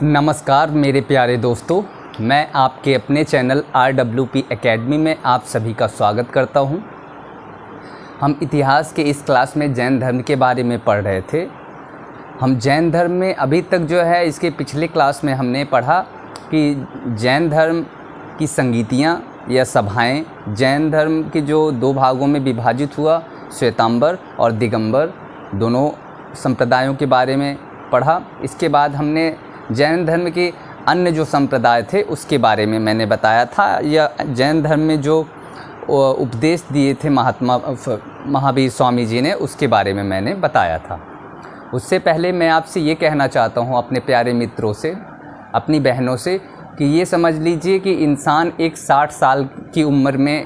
नमस्कार मेरे प्यारे दोस्तों, मैं आपके अपने चैनल RWP एकेडमी में आप सभी का स्वागत करता हूं। हम इतिहास के इस क्लास में जैन धर्म के बारे में पढ़ रहे थे। हम जैन धर्म में अभी तक जो है इसके पिछले क्लास में हमने पढ़ा कि जैन धर्म की संगीतियाँ या सभाएँ जैन धर्म के जो दो भागों में विभाजित हुआ, श्वेतांबर और दिगंबर दोनों संप्रदायों के बारे में पढ़ा। इसके बाद हमने जैन धर्म के अन्य जो संप्रदाय थे उसके बारे में मैंने बताया था, या जैन धर्म में जो उपदेश दिए थे महावीर स्वामी जी ने, उसके बारे में मैंने बताया था। उससे पहले मैं आपसे ये कहना चाहता हूँ अपने प्यारे मित्रों से, अपनी बहनों से, कि ये समझ लीजिए कि इंसान एक 60 साल की उम्र में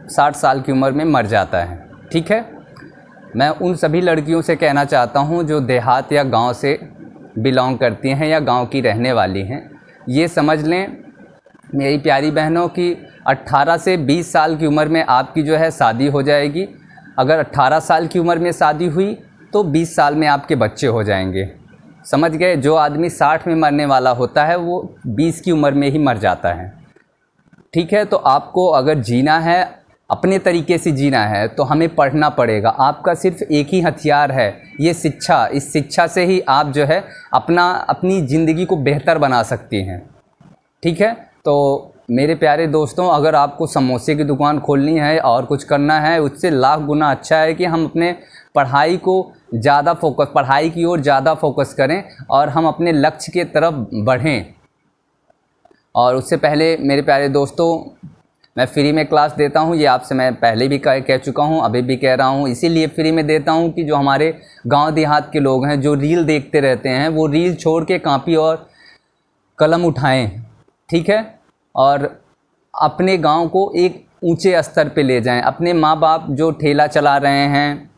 60 साल की उम्र में मर जाता है। ठीक है, मैं उन सभी लड़कियों से कहना चाहता हूँ जो देहात या गांव से बिलोंग करती हैं या गांव की रहने वाली हैं। ये समझ लें मेरी प्यारी बहनों की 18 से 20 साल की उम्र में आपकी जो है शादी हो जाएगी। अगर 18 साल की उम्र में शादी हुई तो 20 साल में आपके बच्चे हो जाएंगे। समझ गए? जो आदमी 60 में मरने वाला होता है वो 20 की उम्र में ही मर जाता है। ठीक है, तो आपको अगर जीना है, अपने तरीके से जीना है, तो हमें पढ़ना पड़ेगा। आपका सिर्फ एक ही हथियार है, ये शिक्षा। इस शिक्षा से ही आप जो है अपनी ज़िंदगी को बेहतर बना सकती हैं। ठीक है, तो मेरे प्यारे दोस्तों, अगर आपको समोसे की दुकान खोलनी है और कुछ करना है, उससे लाख गुना अच्छा है कि हम अपने पढ़ाई की ओर ज़्यादा फोकस करें और हम अपने लक्ष्य के तरफ बढ़ें। और उससे पहले मेरे प्यारे दोस्तों, मैं फ्री में क्लास देता हूँ। ये आपसे मैं पहले भी कह चुका हूँ, अभी भी कह रहा हूँ। इसीलिए फ्री में देता हूँ कि जो हमारे गांव देहात के लोग हैं, जो रील देखते रहते हैं, वो रील छोड़ के कॉपी और कलम उठाएं। ठीक है, और अपने गांव को एक ऊंचे स्तर पे ले जाएं। अपने माँ बाप जो ठेला चला रहे हैं,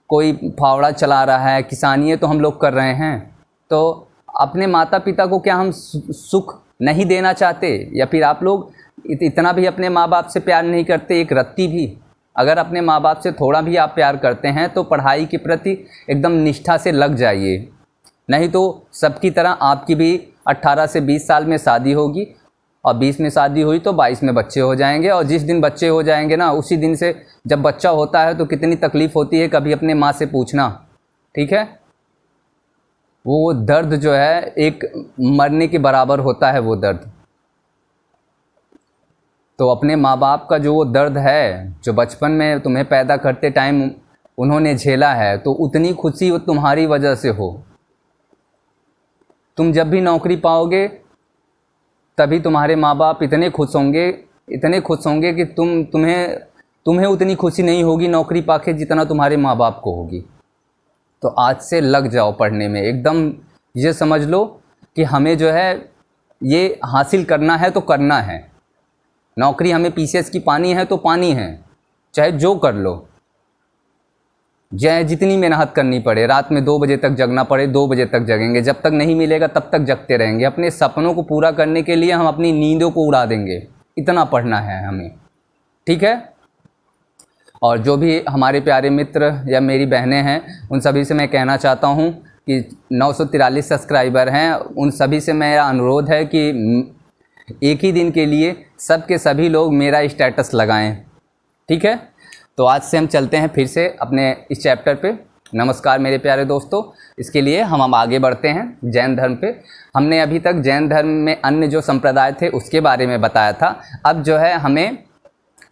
कोई फावड़ा चला रहा है, किसानी तो हम लोग कर रहे हैं, तो अपने माता पिता को क्या हम सुख नहीं देना चाहते? या फिर आप लोग इतना भी अपने माँ बाप से प्यार नहीं करते? एक रत्ती भी अगर अपने माँ बाप से थोड़ा भी आप प्यार करते हैं तो पढ़ाई के प्रति एकदम निष्ठा से लग जाइए। नहीं तो सबकी तरह आपकी भी 18 से 20 साल में शादी होगी, और 20 में शादी हुई तो 22 में बच्चे हो जाएंगे। और जिस दिन बच्चे हो जाएंगे ना, उसी दिन से जब बच्चा होता है तो कितनी तकलीफ़ होती है, कभी अपने माँ से पूछना। ठीक है, वो दर्द जो है एक मरने के बराबर होता है वो दर्द। तो अपने माँ बाप का जो वो दर्द है, जो बचपन में तुम्हें पैदा करते टाइम उन्होंने झेला है, तो उतनी खुशी वो तुम्हारी वजह से हो। तुम जब भी नौकरी पाओगे तभी तुम्हारे माँ बाप इतने खुश होंगे कि तुम्हें उतनी खुशी नहीं होगी नौकरी पाके जितना तुम्हारे माँ बाप को होगी। तो आज से लग जाओ पढ़ने में। एकदम ये समझ लो कि हमें जो है ये हासिल करना है तो करना है। नौकरी हमें PCS की पानी है तो पानी है, चाहे जो कर लो, चाहे जितनी मेहनत करनी पड़े, रात में 2 बजे तक जगना पड़े 2 बजे तक जगेंगे, जब तक नहीं मिलेगा तब तक जगते रहेंगे। अपने सपनों को पूरा करने के लिए हम अपनी नींदों को उड़ा देंगे। इतना पढ़ना है हमें। ठीक है, और जो भी हमारे प्यारे मित्र या मेरी बहनें हैं, उन सभी से मैं कहना चाहता हूँ कि 943 सब्सक्राइबर हैं, उन सभी से मेरा अनुरोध है कि एक ही दिन के लिए सब के सभी लोग मेरा स्टेटस लगाएं। ठीक है, तो आज से हम चलते हैं फिर से अपने इस चैप्टर पे। नमस्कार मेरे प्यारे दोस्तों, इसके लिए हम आगे बढ़ते हैं जैन धर्म पे। हमने अभी तक जैन धर्म में अन्य जो संप्रदाय थे उसके बारे में बताया था। अब जो है हमें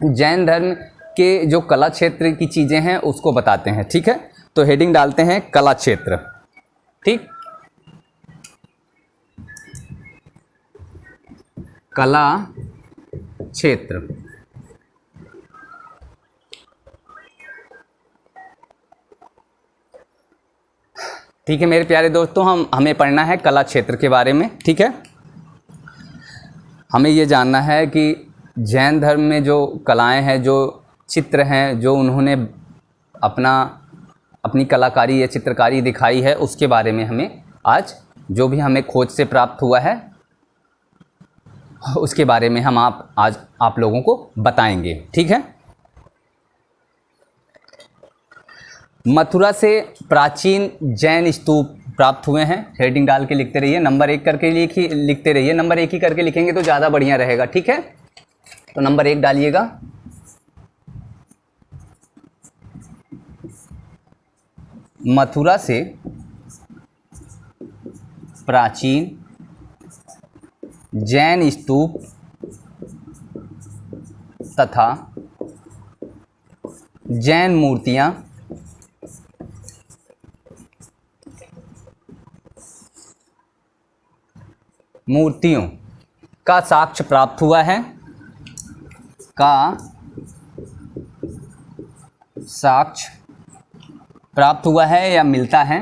जैन धर्म के जो कला क्षेत्र की चीज़ें हैं उसको बताते हैं। ठीक है, तो हेडिंग डालते हैं कला क्षेत्र। ठीक, कला क्षेत्र। ठीक है मेरे प्यारे दोस्तों, हमें पढ़ना है कला क्षेत्र के बारे में। ठीक है, हमें ये जानना है कि जैन धर्म में जो कलाएं हैं, जो चित्र हैं, जो उन्होंने अपनी कलाकारी या चित्रकारी दिखाई है, उसके बारे में हमें आज जो भी हमें खोज से प्राप्त हुआ है उसके बारे में हम आज आप लोगों को बताएंगे। ठीक है, मथुरा से प्राचीन जैन स्तूप प्राप्त हुए हैं। हेडिंग डाल के लिखते रहिए, नंबर 1 करके लिखते रहिए, नंबर 1 ही करके लिखेंगे तो ज़्यादा बढ़िया रहेगा, ठीक है। तो नंबर 1 डालिएगा। मथुरा से प्राचीन जैन स्तूप तथा जैन मूर्तियों का साक्ष्य प्राप्त हुआ है, का साक्ष्य प्राप्त हुआ है या मिलता है।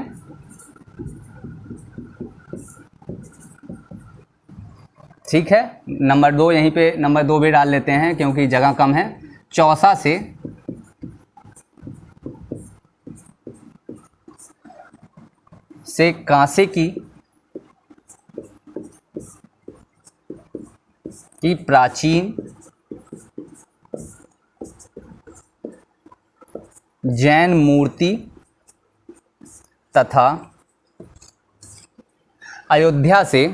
ठीक है, नंबर 2 यहीं पे नंबर 2 भी डाल लेते हैं क्योंकि जगह कम है। चौसा से कांसे की प्राचीन जैन मूर्ति तथा अयोध्या से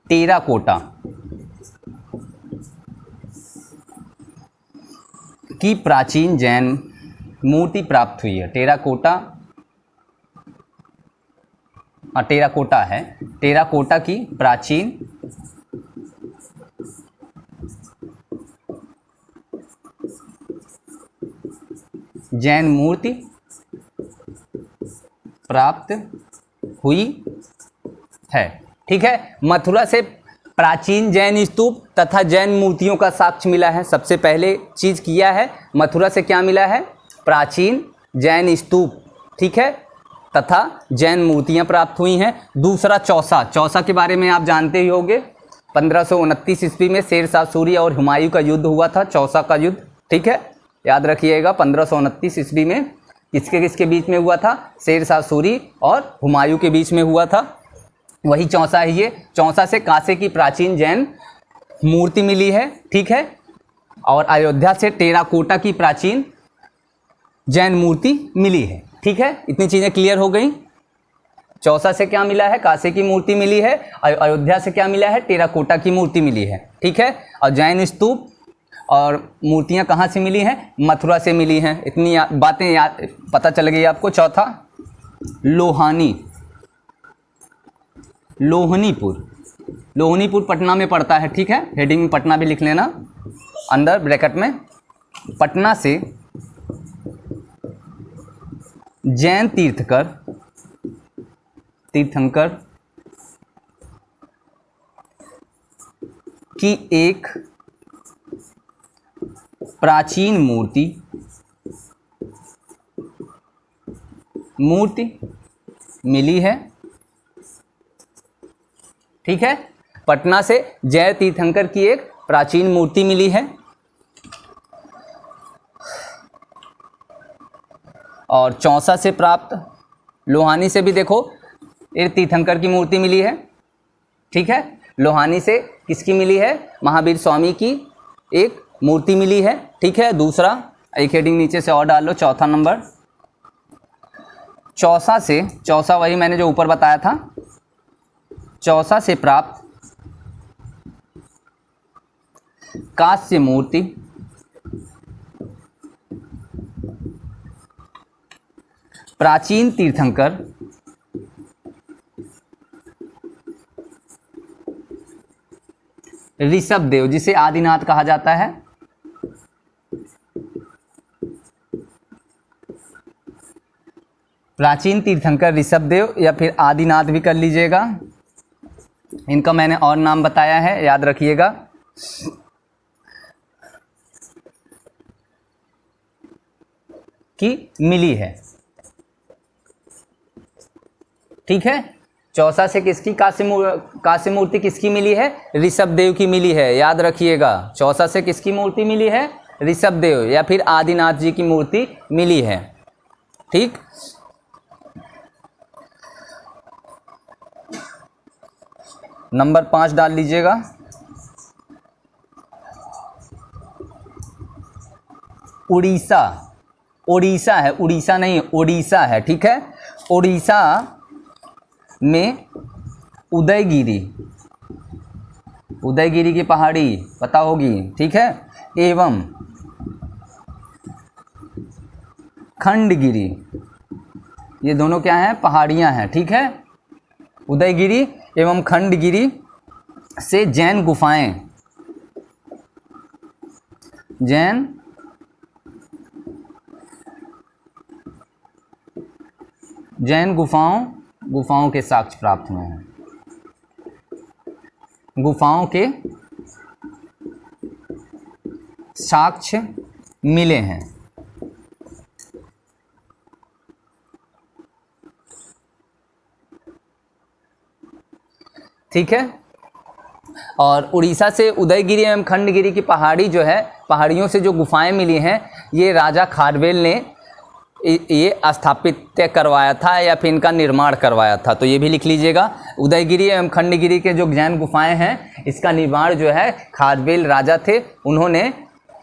टेराकोटा की प्राचीन जैन मूर्ति प्राप्त हुई है। टेराकोटा, टेराकोटा है, टेराकोटा की प्राचीन जैन मूर्ति प्राप्त हुई है। ठीक है, मथुरा से प्राचीन जैन स्तूप तथा जैन मूर्तियों का साक्ष्य मिला है। सबसे पहले चीज किया है, मथुरा से क्या मिला है? प्राचीन जैन स्तूप, ठीक है, तथा जैन मूर्तियां प्राप्त हुई हैं। दूसरा चौसा, चौसा के बारे में आप जानते ही होंगे। 1529 ईस्वी में शेरशाह सूरी और हुमायूं का युद्ध हुआ था, चौसा का युद्ध, ठीक है, याद रखिएगा। 1529 ईस्वी में किसके किसके बीच में हुआ था? शेरशाह सूरी और हुमायूं के बीच में हुआ था, वही चौसा है ये। चौसा से कांसे की प्राचीन जैन मूर्ति मिली है, ठीक है, और अयोध्या से टेराकोटा की प्राचीन जैन मूर्ति मिली है, ठीक है। इतनी चीज़ें क्लियर हो गई। चौसा से क्या मिला है? कांसे की मूर्ति मिली है। अयोध्या से क्या मिला है? टेराकोटा की मूर्ति मिली है, ठीक है। और जैन स्तूप और मूर्तियां कहाँ से मिली हैं? मथुरा से मिली हैं। इतनी बातें याद पता चल गई आपको। चौथा लोहनीपुर पटना में पड़ता है, ठीक है। हेडिंग में पटना भी लिख लेना अंदर ब्रैकेट में। पटना से जैन तीर्थंकर की एक प्राचीन मूर्ति मिली है, ठीक है। पटना से जैन तीर्थंकर की एक प्राचीन मूर्ति मिली है। और चौसा से प्राप्त, लोहानी से भी देखो एक तीर्थंकर की मूर्ति मिली है, ठीक है। लोहानी से किसकी मिली है? महावीर स्वामी की एक मूर्ति मिली है, ठीक है। दूसरा एक हेडिंग नीचे से और डाल लो, चौथा नंबर। चौसा वही मैंने जो ऊपर बताया था। चौसा से प्राप्त कांस्य मूर्ति प्राचीन तीर्थंकर ऋषभदेव, जिसे आदिनाथ कहा जाता है, प्राचीन तीर्थंकर ऋषभदेव या फिर आदिनाथ भी कर लीजिएगा। इनका मैंने और नाम बताया है, याद रखिएगा। की मिली है, ठीक है। चौसा से किसकी कांस्य मूर्ति किसकी मिली है? ऋषभदेव की मिली है, याद रखिएगा। चौसा से किसकी मूर्ति मिली है? ऋषभदेव या फिर आदिनाथ जी की मूर्ति मिली है, ठीक। नंबर 5 डाल लीजिएगा। उड़ीसा, उड़ीसा है, उड़ीसा नहीं उड़ीसा है, ठीक है। उड़ीसा में उदयगिरी, उदयगिरी की पहाड़ी पता होगी, ठीक है। एवं खंडगिरी, ये दोनों क्या हैं, पहाड़ियाँ हैं, ठीक है। उदयगिरी एवं खंडगिरी से जैन गुफाएं, जैन गुफाओं के साक्ष्य प्राप्त हुए हैं, गुफाओं के साक्ष्य मिले हैं। ठीक है। और उड़ीसा से उदयगिरी एवं खंडगिरी की पहाड़ी जो है, पहाड़ियों से जो गुफाएं मिली हैं, ये राजा खारवेल ने ये स्थापित करवाया था या फिर इनका निर्माण करवाया था, तो ये भी लिख लीजिएगा। उदयगिरी एवं खंडगिरी के जो जैन गुफाएं हैं, इसका निर्माण जो है खारवेल राजा थे, उन्होंने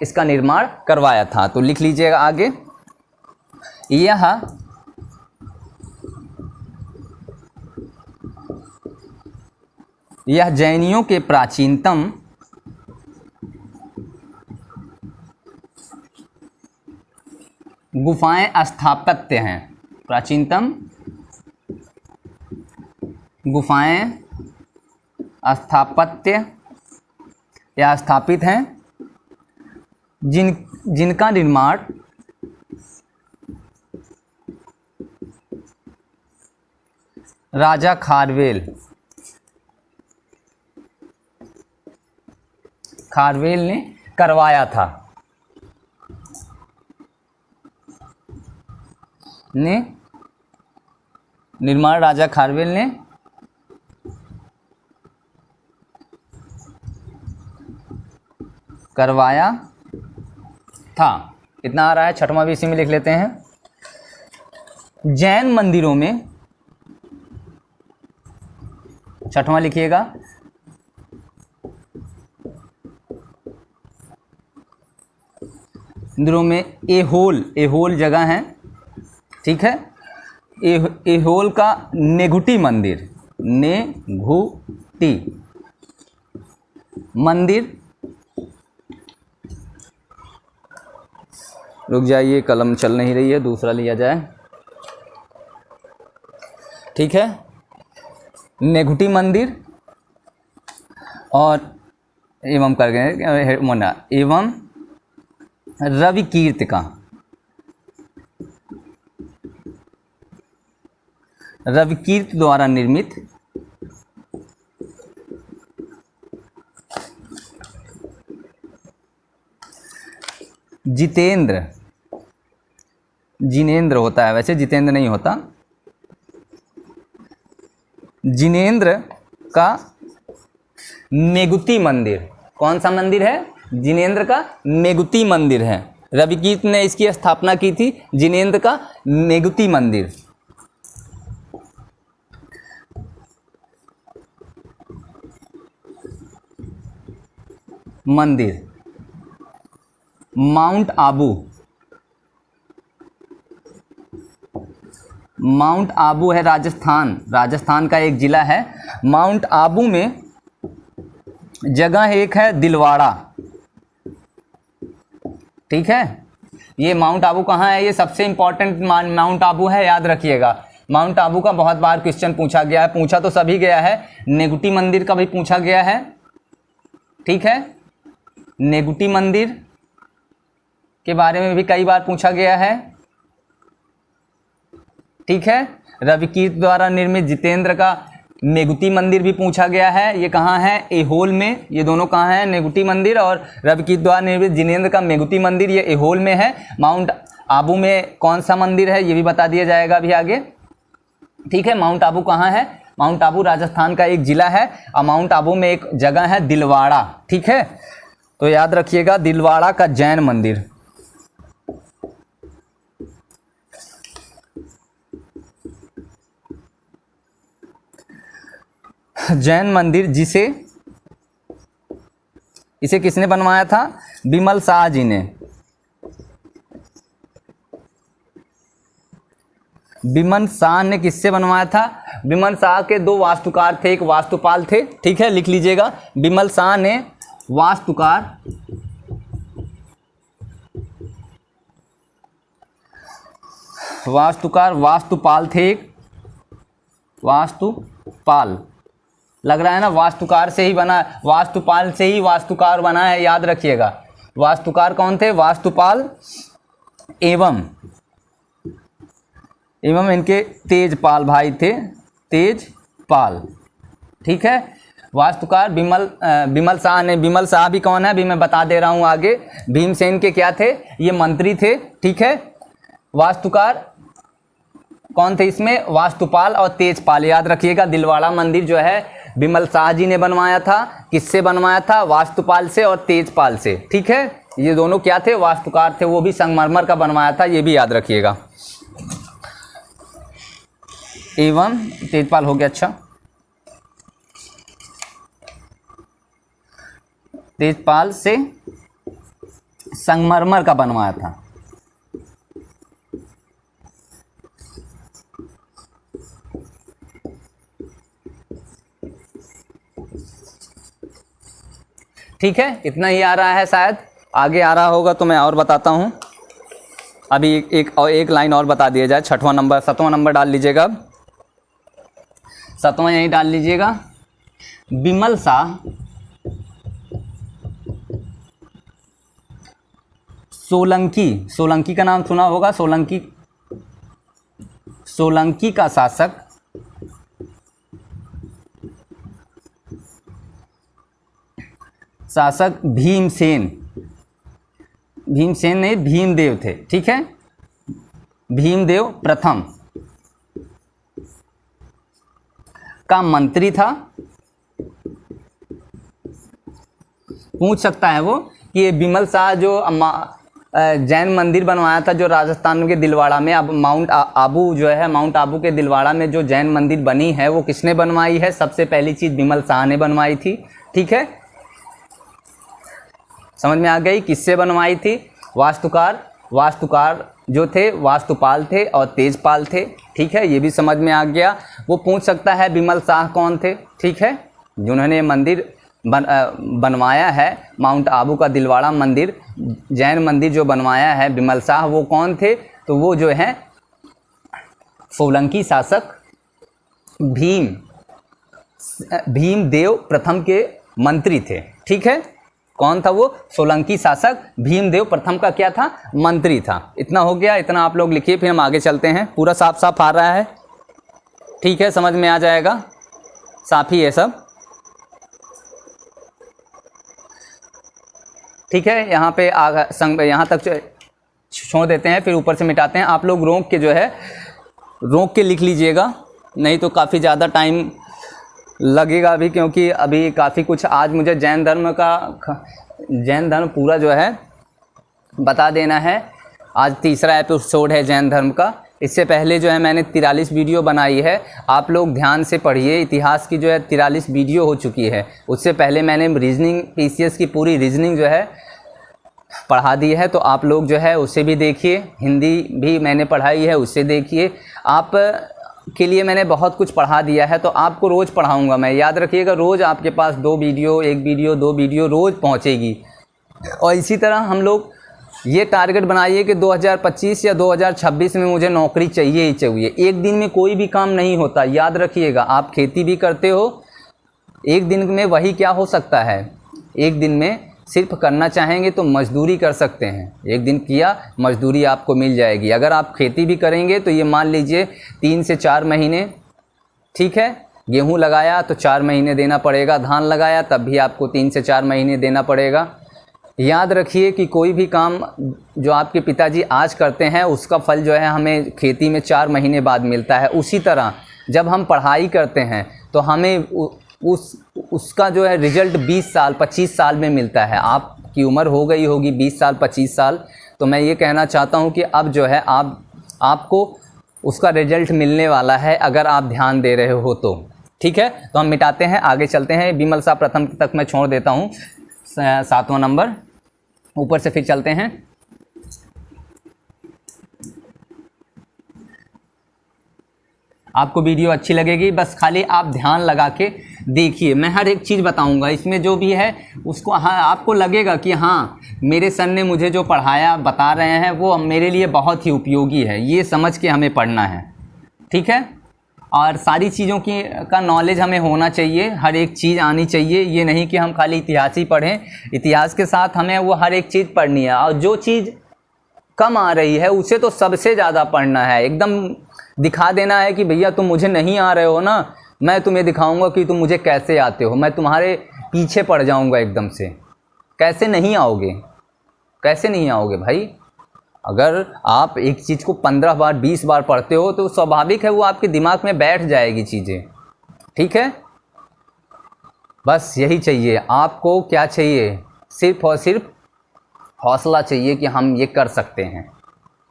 इसका निर्माण करवाया था, तो लिख लीजिएगा आगे। यह जैनियों के प्राचीनतम गुफाएं स्थापत्य हैं, प्राचीनतम गुफाएं स्थापत्य या स्थापित हैं, जिनका निर्माण राजा खारवेल ने करवाया था, निर्माण राजा खारवेल ने करवाया था। इतना आ रहा है, छठवां भी इसी में लिख लेते हैं। जैन मंदिरों में, छठवां लिखिएगा, मंदिरों में एहोल जगह है, ठीक है। एहोल का नेघुटी मंदिर, नेघुटी मंदिर, रुक जाइए कलम चल नहीं रही है, दूसरा लिया जाए, ठीक है। नेघुटी मंदिर और एवं कर गए मोना एवं रविकीर्त का, रविकीर्त द्वारा निर्मित जिनेंद्र होता है, वैसे जितेंद्र नहीं होता, जिनेंद्र का नेगुती मंदिर। कौन सा मंदिर है? जिनेंद्र का नेगुती मंदिर है। रविकीर्त ने इसकी स्थापना की थी, जिनेंद्र का नेगुती मंदिर। माउंट आबू है राजस्थान का एक जिला है। माउंट आबू में जगह एक है दिलवाड़ा, ठीक है। ये माउंट आबू कहाँ है? ये सबसे इंपॉर्टेंट माउंट आबू है, याद रखिएगा। माउंट आबू का बहुत बार क्वेश्चन पूछा गया है, पूछा तो सभी गया है। नेगुटी मंदिर का भी पूछा गया है, ठीक है। नेगुटी मंदिर के बारे में भी कई बार पूछा गया है, ठीक है। रविकीर्त द्वारा निर्मित जितेंद्र का नेगुती मंदिर भी पूछा गया है। ये कहाँ है? एहोल में। ये दोनों कहाँ हैं? नेगुती मंदिर और रविकीर्त द्वारा निर्मित जिनेंद्र का नेगुती मंदिर, ये एहोल में है। माउंट आबू में कौन सा मंदिर है ये भी बता दिया जाएगा अभी आगे, ठीक है। माउंट आबू कहाँ है? माउंट आबू राजस्थान का एक जिला है और माउंट आबू में एक जगह है दिलवाड़ा, ठीक है। तो याद रखिएगा दिलवाड़ा का जैन मंदिर। जैन मंदिर इसे किसने बनवाया था? बिमल शाह जी ने। विमल शाह ने किससे बनवाया था? विमल शाह के दो वास्तुकार थे, एक वास्तुपाल थे, ठीक है, लिख लीजिएगा। विमल शाह ने वास्तुपाल थे, एक वास्तुपाल, लग रहा है ना, वास्तुकार से ही बना, वास्तुपाल से ही वास्तुकार बना है, याद रखिएगा। वास्तुकार कौन थे? वास्तुपाल एवं इनके तेजपाल भाई थे, तेजपाल, ठीक है। वास्तुकार विमल शाह ने, विमल शाह भी कौन है अभी मैं बता दे रहा हूँ आगे। भीमसेन के क्या थे? ये मंत्री थे, ठीक है। वास्तुकार कौन थे इसमें? वास्तुपाल और तेजपाल, याद रखिएगा। दिलवाड़ा मंदिर जो है विमल शाह जी ने बनवाया था। किससे बनवाया था? वास्तुपाल से और तेजपाल से, ठीक है। ये दोनों क्या थे? वास्तुकार थे, वो भी संगमरमर का बनवाया था, ये भी याद रखिएगा। एवं तेजपाल हो गया, अच्छा, तेजपाल से संगमरमर का बनवाया था। ठीक है, इतना ही आ रहा है, शायद आगे आ रहा होगा तो मैं और बताता हूँ। अभी एक लाइन और बता दिया जाए। 7वां नंबर डाल लीजिएगा, 7वां यहीं डाल लीजिएगा। विमल शाह सोलंकी का नाम सुना होगा। सोलंकी का शासक भीमसेन नहीं, भीमदेव थे, ठीक है। भीमदेव प्रथम का मंत्री था। पूछ सकता है वो कि ये विमल शाह जो जैन मंदिर बनवाया था जो राजस्थान के दिलवाड़ा में, अब माउंट आबू जो है, माउंट आबू के दिलवाड़ा में जो जैन मंदिर बनी है वो किसने बनवाई है? सबसे पहली चीज़ विमल शाह ने बनवाई थी, ठीक है। समझ में आ गई किससे बनवाई थी? वास्तुकार जो थे वास्तुपाल थे और तेजपाल थे, ठीक है, ये भी समझ में आ गया। वो पूछ सकता है विमल शाह कौन थे, ठीक है, जिन्होंने मंदिर बनवाया है माउंट आबू का दिलवाड़ा मंदिर, जैन मंदिर जो बनवाया है विमल शाह, वो कौन थे? तो वो जो हैं सोलंकी शासक भीमदेव प्रथम के मंत्री थे, ठीक है। कौन था वो? सोलंकी शासक भीमदेव प्रथम का क्या था? मंत्री था। इतना हो गया, इतना आप लोग लिखिए, फिर हम आगे चलते हैं। पूरा साफ आ रहा है, ठीक है, समझ में आ जाएगा, साफ ही है सब, ठीक है। यहाँ पे यहाँ तक छोड़ देते हैं, फिर ऊपर से मिटाते हैं। आप लोग रोक के लिख लीजिएगा, नहीं तो काफ़ी ज़्यादा टाइम लगेगा अभी, क्योंकि अभी काफ़ी कुछ आज मुझे जैन धर्म पूरा जो है बता देना है। आज तीसरा एपिसोड है जैन धर्म का। इससे पहले जो है मैंने 43 वीडियो बनाई है, आप लोग ध्यान से पढ़िए। इतिहास की जो है 43 वीडियो हो चुकी है। उससे पहले मैंने रीजनिंग, पीसीएस की पूरी रीजनिंग जो है पढ़ा दी है, तो आप लोग जो है उसे भी देखिए। हिंदी भी मैंने पढ़ाई है, उससे देखिए। आप के लिए मैंने बहुत कुछ पढ़ा दिया है, तो आपको रोज़ पढ़ाऊंगा मैं, याद रखिएगा। रोज़ आपके पास 2 वीडियो, 1 वीडियो, 2 वीडियो रोज़ पहुंचेगी। और इसी तरह हम लोग ये टारगेट बनाइए कि 2025 या 2026 में मुझे नौकरी चाहिए ही चाहिए। एक दिन में कोई भी काम नहीं होता, याद रखिएगा। आप खेती भी करते हो, एक दिन में वही क्या हो सकता है, एक दिन में सिर्फ करना चाहेंगे तो मजदूरी कर सकते हैं। एक दिन किया, मजदूरी आपको मिल जाएगी। अगर आप खेती भी करेंगे तो ये मान लीजिए 3 से 4 महीने, ठीक है। गेहूं लगाया तो 4 महीने देना पड़ेगा, धान लगाया तब भी आपको 3 से 4 महीने देना पड़ेगा। याद रखिए कि कोई भी काम जो आपके पिताजी आज करते हैं उसका फल जो है हमें खेती में 4 महीने बाद मिलता है। उसी तरह जब हम पढ़ाई करते हैं तो हमें उसका जो है रिजल्ट 20 साल 25 साल में मिलता है। आपकी उम्र हो गई होगी 20 साल 25 साल, तो मैं ये कहना चाहता हूँ कि अब जो है आपको उसका रिजल्ट मिलने वाला है अगर आप ध्यान दे रहे हो तो, ठीक है। तो हम मिटाते हैं, आगे चलते हैं। विमल शाह प्रथम तक मैं छोड़ देता हूँ, 7वां नंबर, ऊपर से फिर चलते हैं। आपको वीडियो अच्छी लगेगी, बस खाली आप ध्यान लगा के देखिए। मैं हर एक चीज़ बताऊंगा इसमें, जो भी है उसको हाँ आपको लगेगा कि हाँ मेरे सर ने मुझे जो पढ़ाया बता रहे हैं वो मेरे लिए बहुत ही उपयोगी है, ये समझ के हमें पढ़ना है, ठीक है। और सारी चीज़ों की का नॉलेज हमें होना चाहिए, हर एक चीज़ आनी चाहिए, ये नहीं कि हम खाली इतिहास ही पढ़ें। इतिहास के साथ हमें वो हर एक चीज़ पढ़नी है, और जो चीज़ कम आ रही है उसे तो सबसे ज़्यादा पढ़ना है, एकदम दिखा देना है कि भैया तुम मुझे नहीं आ रहे हो ना, मैं तुम्हें दिखाऊंगा कि तुम मुझे कैसे आते हो, मैं तुम्हारे पीछे पड़ जाऊंगा एकदम से। कैसे नहीं आओगे, कैसे नहीं आओगे भाई? अगर आप एक चीज़ को 15 बार 20 बार पढ़ते हो तो स्वाभाविक है वो आपके दिमाग में बैठ जाएगी चीज़ें, ठीक है। बस यही चाहिए आपको, क्या चाहिए? सिर्फ और सिर्फ हौसला चाहिए कि हम ये कर सकते हैं,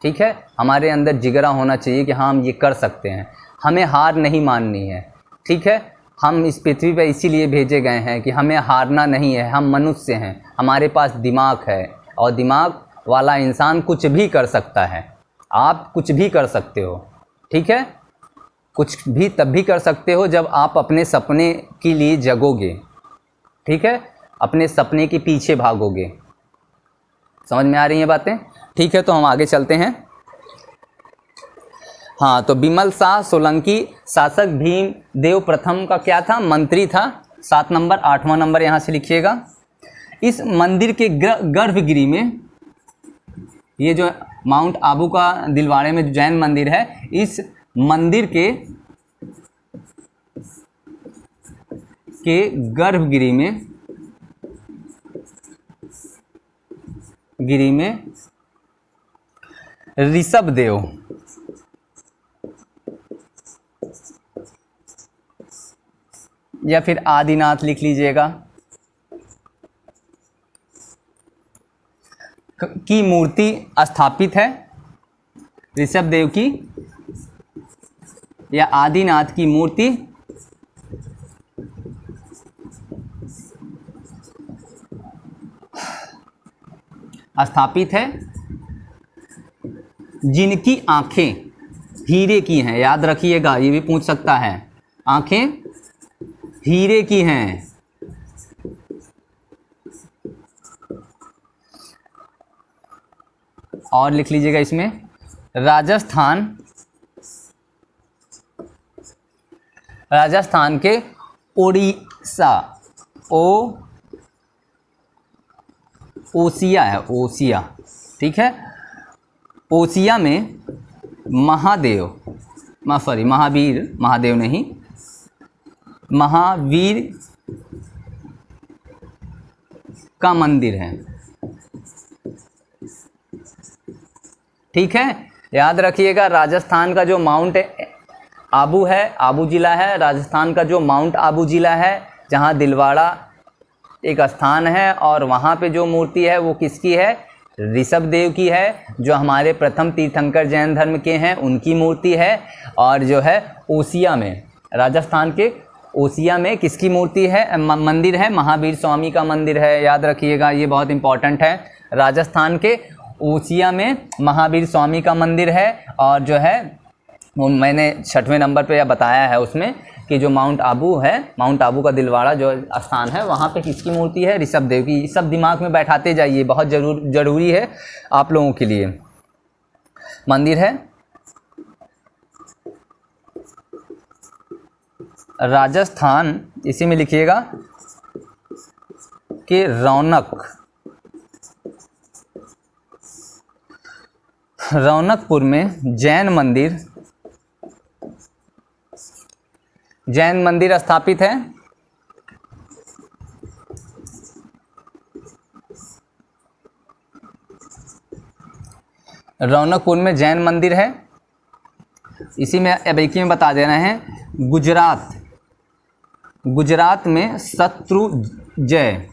ठीक है। हमारे अंदर जिगरा होना चाहिए कि हाँ हम ये कर सकते हैं, हमें हार नहीं माननी है, ठीक है। हम इस पृथ्वी पर इसीलिए भेजे गए हैं कि हमें हारना नहीं है। हम मनुष्य हैं, हमारे पास दिमाग है, और दिमाग वाला इंसान कुछ भी कर सकता है। आप कुछ भी कर सकते हो, ठीक है। कुछ भी तब भी कर सकते हो जब आप अपने सपने के लिए जगोगे, ठीक है, अपने सपने के पीछे भागोगे। समझ में आ रही हैं बातें? ठीक है, तो हम आगे चलते हैं। हाँ, तो बिमल शाह सोलंकी शासक भीम देव प्रथम का क्या था? मंत्री था। 7 नंबर 8वां नंबर यहाँ से लिखिएगा। इस मंदिर के गर्भगृह में, ये जो माउंट आबू का दिलवाड़े में जो जैन मंदिर है, इस मंदिर के गर्भगृह में ऋषभदेव या फिर आदिनाथ लिख लीजिएगा की मूर्ति स्थापित है। ऋषभदेव की या आदिनाथ की मूर्ति स्थापित है, जिनकी आंखें हीरे की हैं। याद रखिएगा, ये भी पूछ सकता है, आंखें हीरे की हैं। और लिख लीजिएगा इसमें राजस्थान के ओसिया है, ओसिया, ठीक है। ओसिया में महावीर नहीं, महावीर का मंदिर है, ठीक है। याद रखिएगा, राजस्थान का जो माउंट आबू है, आबू जिला है, राजस्थान का जो माउंट आबू जिला है, जहाँ दिलवाड़ा एक स्थान है, और वहाँ पे जो मूर्ति है वो किसकी है? ऋषभदेव की है, जो हमारे प्रथम तीर्थंकर जैन धर्म के हैं, उनकी मूर्ति है। और जो है ओसिया में, राजस्थान के ओसिया में किसकी मूर्ति है? मंदिर है, महावीर स्वामी का मंदिर है। याद रखिएगा, ये बहुत इंपॉर्टेंट है। राजस्थान के ओसिया में महावीर स्वामी का मंदिर है। और जो है वो मैंने 6वें नंबर पे बताया है उसमें कि जो माउंट आबू है, माउंट आबू का दिलवाड़ा जो स्थान है, वहाँ पे किसकी मूर्ति है? ऋषभदेव की। सब दिमाग में बैठाते जाइए, बहुत ज़रूरी है आप लोगों के लिए। मंदिर है राजस्थान, इसी में लिखिएगा कि रौनकपुर में जैन मंदिर स्थापित है। रौनकपुर में जैन मंदिर है। इसी में अब एक ही में बता देना है, गुजरात में शत्रुंजय,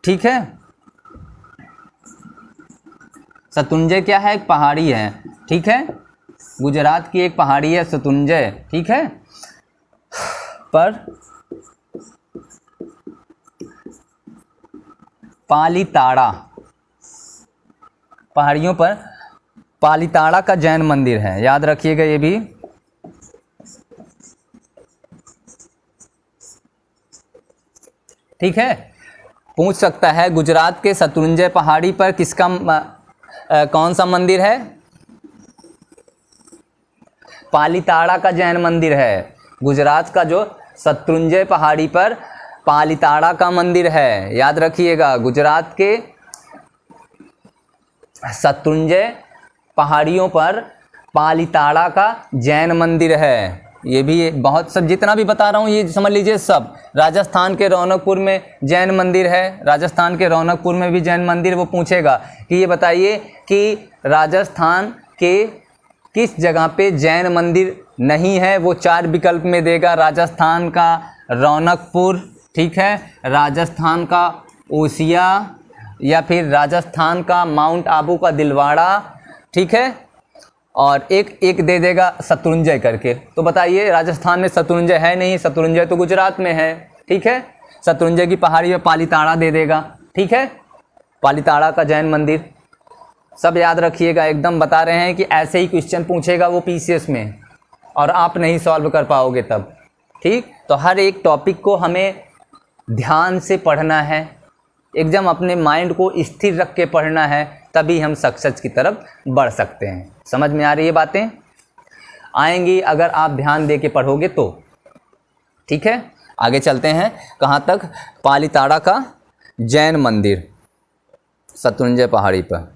ठीक है। शत्रुंजय क्या है? एक पहाड़ी है, ठीक है। गुजरात की एक पहाड़ी है शत्रुंजय, ठीक है। पर पालीताड़ा, पहाड़ियों पर पालीताड़ा का जैन मंदिर है, याद रखिएगा ये भी। ठीक है, पूछ सकता है गुजरात के शत्रुंजय पहाड़ी पर किसका कौन सा मंदिर है? पालीताड़ा का जैन मंदिर है। गुजरात का जो शत्रुंजय पहाड़ी पर पालीताड़ा का मंदिर है, याद रखिएगा। गुजरात के शत्रुंजय पहाड़ियों पर पालीताड़ा का जैन मंदिर है। ये भी बहुत सब जितना भी बता रहा हूँ ये समझ लीजिए सब। राजस्थान के रौनकपुर में जैन मंदिर है, राजस्थान के रौनकपुर में भी जैन मंदिर। वो पूछेगा कि ये बताइए कि राजस्थान के किस जगह पे जैन मंदिर नहीं है, वो 4 विकल्प में देगा। राजस्थान का रौनकपुर, ठीक है, राजस्थान का ओसिया, या फिर राजस्थान का माउंट आबू का दिलवाड़ा, ठीक है, और एक दे देगा शत्रुंजय करके। तो बताइए राजस्थान में शत्रुंजय है नहीं, शत्रुंजय तो गुजरात में है। ठीक है, शत्रुंजय की पहाड़ी में पालीताड़ा दे देगा। ठीक है, पालीताड़ा का जैन मंदिर, सब याद रखिएगा। एकदम बता रहे हैं कि ऐसे ही क्वेश्चन पूछेगा वो पीसीएस में, और आप नहीं सॉल्व कर पाओगे तब। ठीक, तो हर एक टॉपिक को हमें ध्यान से पढ़ना है, एकदम अपने माइंड को स्थिर रख के पढ़ना है, तभी हम सक्सेस की तरफ बढ़ सकते हैं। समझ में आ रही है बातें? आएंगी अगर आप ध्यान दे के पढ़ोगे तो। ठीक है, आगे चलते हैं। कहाँ तक? पालीताड़ा का जैन मंदिर शत्रुंजय पहाड़ी पर।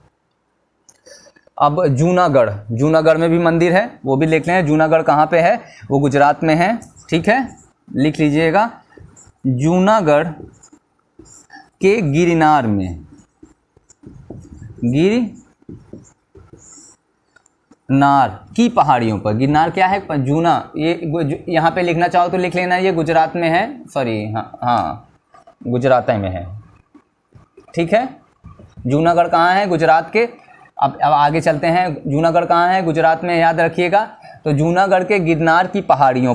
अब जूनागढ़, जूनागढ़ में भी मंदिर है, वो भी लिख लें। जूनागढ़ कहाँ पे है? वो गुजरात में है। ठीक है, लिख लीजिएगा। जूनागढ़ के गिरनार में, गिरनार की पहाड़ियों पर। गिरनार क्या है? जूना। ये यहाँ पे लिखना चाहो तो लिख लेना, ये गुजरात में है। सॉरी, हाँ गुजरात में है। ठीक है, जूनागढ़ कहाँ है? गुजरात के। अब आगे चलते हैं। जूनागढ़ कहाँ है? गुजरात में, याद रखिएगा। तो जूनागढ़ के गिरनार की पहाड़ियों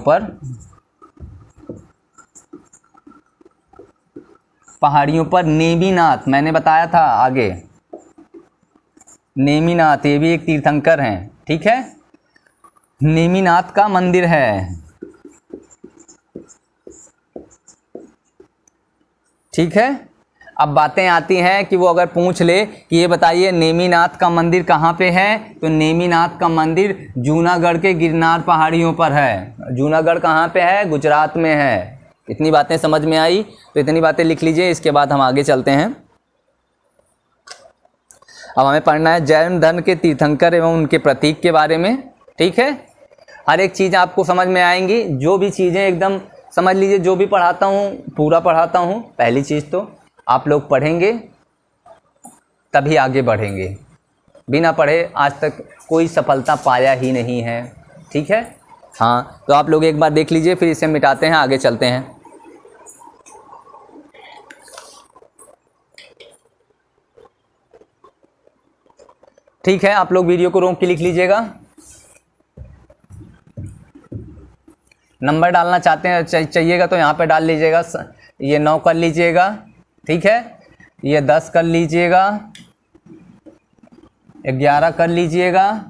पर नेमिनाथ, मैंने बताया था आगे, नेमिनाथ ये भी एक तीर्थंकर हैं। ठीक है, नेमिनाथ का मंदिर है। ठीक है, अब बातें आती हैं कि वो अगर पूछ ले कि ये बताइए नेमिनाथ का मंदिर कहाँ पे है, तो नेमिनाथ का मंदिर जूनागढ़ के गिरनार पहाड़ियों पर है। जूनागढ़ कहाँ पे है? गुजरात में है। इतनी बातें समझ में आई? तो इतनी बातें लिख लीजिए, इसके बाद हम आगे चलते हैं। अब हमें पढ़ना है जैन धर्म के तीर्थंकर एवं उनके प्रतीक के बारे में। ठीक है, हर एक चीज़ आपको समझ में आएंगी। जो भी चीज़ें एकदम समझ लीजिए, जो भी पढ़ाता हूँ पूरा पढ़ाता हूँ। पहली चीज़ तो आप लोग पढ़ेंगे तभी आगे बढ़ेंगे, बिना पढ़े आज तक कोई सफलता पाया ही नहीं है। ठीक है, हाँ, तो आप लोग एक बार देख लीजिए, फिर इसे मिटाते हैं, आगे चलते हैं। ठीक है, आप लोग वीडियो को रोक के लिख लीजिएगा। नंबर डालना चाहते हैं चाहिएगा तो यहाँ पे डाल लीजिएगा। ये 9 कर लीजिएगा। ठीक है, ये 10 कर लीजिएगा, 11 कर लीजिएगा,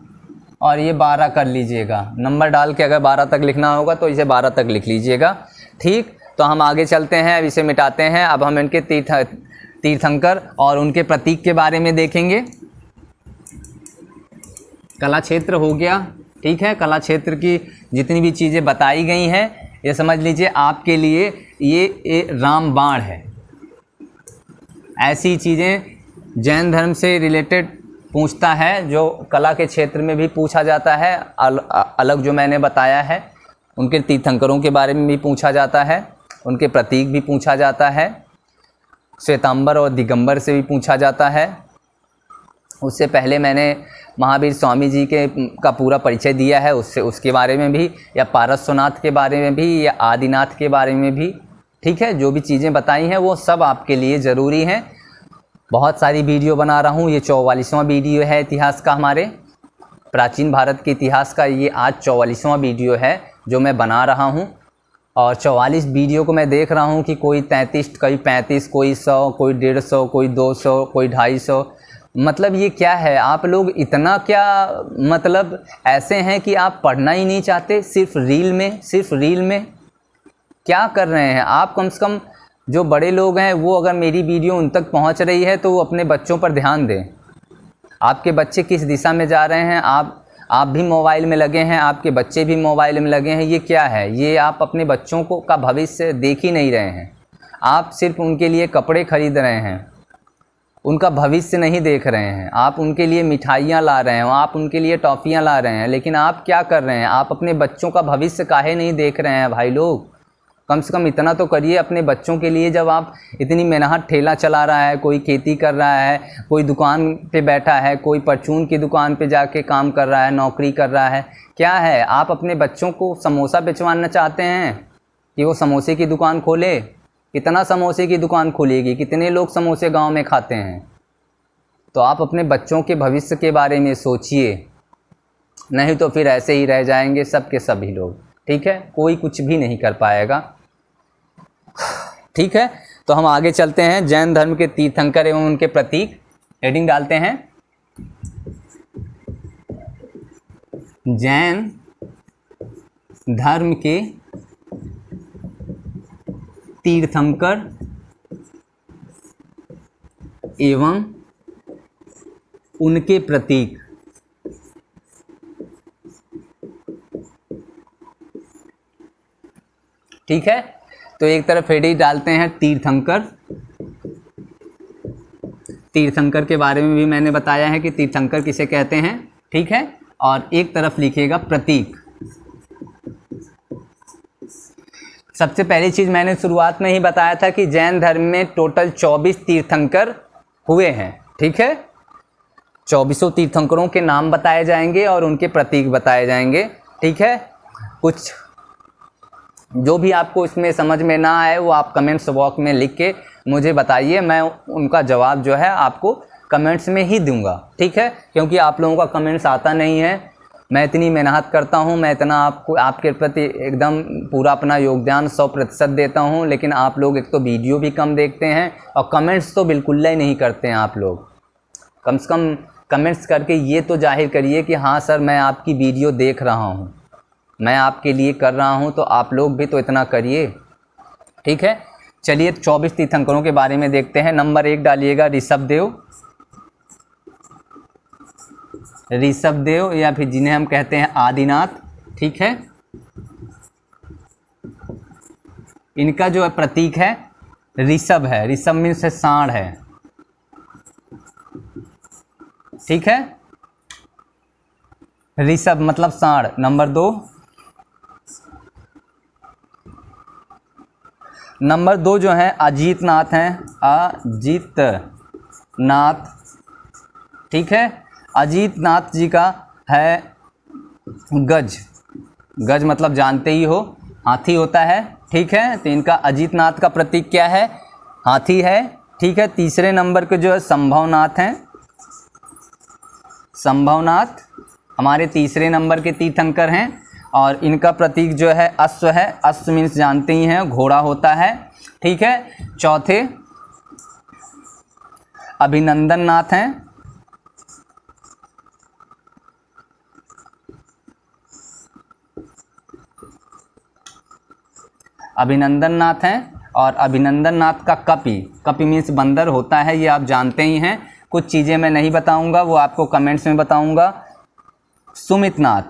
और ये 12 कर लीजिएगा। नंबर डाल के अगर 12 तक लिखना होगा तो इसे 12 तक लिख लीजिएगा। ठीक, तो हम आगे चलते हैं, अब इसे मिटाते हैं। अब हम इनके तीर्थंकर और उनके प्रतीक के बारे में देखेंगे। कला क्षेत्र हो गया। ठीक है, कला क्षेत्र की जितनी भी चीज़ें बताई गई हैं, ये समझ लीजिए आपके लिए ये रामबाण है। ऐसी चीज़ें जैन धर्म से रिलेटेड पूछता है, जो कला के क्षेत्र में भी पूछा जाता है। अलग जो मैंने बताया है, उनके तीर्थंकरों के बारे में भी पूछा जाता है, उनके प्रतीक भी पूछा जाता है, श्वेतांबर और दिगंबर से भी पूछा जाता है। उससे पहले मैंने महावीर स्वामी जी का पूरा परिचय दिया है, उसके बारे में भी, या पारसनाथ के बारे में भी, या आदिनाथ के बारे में भी। ठीक है, जो भी चीज़ें बताई हैं वो सब आपके लिए ज़रूरी हैं। बहुत सारी वीडियो बना रहा हूँ, ये 44वां वीडियो है इतिहास का, हमारे प्राचीन भारत के इतिहास का। ये आज 44वां वीडियो है जो मैं बना रहा हूँ, और 44 वीडियो को मैं देख रहा हूँ कि कोई 33, कोई 35, कोई 100, कोई 150, कोई 200, कोई 250, मतलब ये क्या है, आप लोग इतना क्या मतलब ऐसे हैं कि आप पढ़ना ही नहीं चाहते, सिर्फ रील में क्या कर रहे हैं आप? कम से कम जो बड़े लोग हैं वो अगर मेरी वीडियो उन तक पहुंच रही है तो वो अपने बच्चों पर ध्यान दें। आपके बच्चे किस दिशा में जा रहे हैं, आप भी मोबाइल में लगे हैं, आपके बच्चे भी मोबाइल में लगे हैं, ये क्या है? ये आप अपने बच्चों को का भविष्य देख ही नहीं रहे हैं। आप सिर्फ उनके लिए कपड़े खरीद रहे हैं, उनका भविष्य नहीं देख रहे हैं। आप उनके लिए मिठाइयाँ ला रहे हैं, आप उनके लिए टॉफ़ियाँ ला रहे हैं, लेकिन आप क्या कर रहे हैं? आप अपने बच्चों का भविष्य काहे नहीं देख रहे हैं भाई लोग? कम से कम इतना तो करिए अपने बच्चों के लिए। जब आप इतनी मेहनत, ठेला चला रहा है, कोई खेती कर रहा है, कोई दुकान पे बैठा है, कोई परचून की दुकान पे जाके काम कर रहा है, नौकरी कर रहा है, क्या है? आप अपने बच्चों को समोसा बेचवाना चाहते हैं कि वो समोसे की दुकान खोले? कितना समोसे की दुकान खुलेगी? कितने लोग समोसे गांव में खाते हैं? तो आप अपने बच्चों के भविष्य के बारे में सोचिए, नहीं तो फिर ऐसे ही रह जाएंगे सब के सभी लोग। ठीक है, कोई कुछ भी नहीं कर पाएगा। ठीक है, तो हम आगे चलते हैं। जैन धर्म के तीर्थंकर एवं उनके प्रतीक, हेडिंग डालते हैं जैन धर्म के तीर्थंकर एवं उनके प्रतीक। ठीक है, तो एक तरफ हेडिंग डालते हैं तीर्थंकर। तीर्थंकर के बारे में भी मैंने बताया है कि तीर्थंकर किसे कहते हैं। ठीक है, और एक तरफ लिखिएगा प्रतीक। सबसे पहली चीज़ मैंने शुरुआत में ही बताया था कि जैन धर्म में टोटल 24 तीर्थंकर हुए हैं। ठीक है, 24 तीर्थंकरों के नाम बताए जाएंगे और उनके प्रतीक बताए जाएंगे। ठीक है, कुछ जो भी आपको इसमें समझ में ना आए वो आप कमेंट्स बॉक्स में लिख के मुझे बताइए, मैं उनका जवाब जो है आपको कमेंट्स में ही दूंगा। ठीक है, क्योंकि आप लोगों का कमेंट्स आता नहीं है। मैं इतनी मेहनत करता हूं, मैं इतना आपको आपके प्रति एकदम पूरा अपना योगदान 100% देता हूं, लेकिन आप लोग एक तो वीडियो भी कम देखते हैं और कमेंट्स तो बिल्कुल ही नहीं करते हैं। आप लोग कम से कम कमेंट्स करके ये तो जाहिर करिए कि हाँ सर, मैं आपकी वीडियो देख रहा हूँ, मैं आपके लिए कर रहा हूँ, तो आप लोग भी तो इतना करिए। ठीक है, चलिए 24 तीर्थंकरों के बारे में देखते हैं। नंबर 1 डालिएगा ऋषभदेव या फिर जिन्हें हम कहते हैं आदिनाथ। ठीक है, इनका जो है प्रतीक है ऋषभ है। ऋषभ मीन्स है सांड है। ठीक है, ऋषभ मतलब सांड। नंबर 2, नंबर 2 जो है अजीत नाथ हैं। अजीत नाथ। ठीक है, अजीत नाथ जी का है गज। गज मतलब जानते ही हो, हाथी होता है। ठीक है, तो इनका अजीत नाथ का प्रतीक क्या है? हाथी है। ठीक है, तीसरे नंबर के जो है संभवनाथ हैं। संभवनाथ हमारे तीसरे नंबर के तीर्थंकर हैं और इनका प्रतीक जो है अश्व है। अश्व मीन्स जानते ही हैं, घोड़ा होता है। ठीक है, चौथे अभिनंदन नाथ हैं। अभिनंदन नाथ हैं और अभिनंदन नाथ का कपि मीन्स बंदर होता है, ये आप जानते ही हैं। कुछ चीज़ें मैं नहीं बताऊंगा, वो आपको कमेंट्स में बताऊंगा। सुमित नाथ,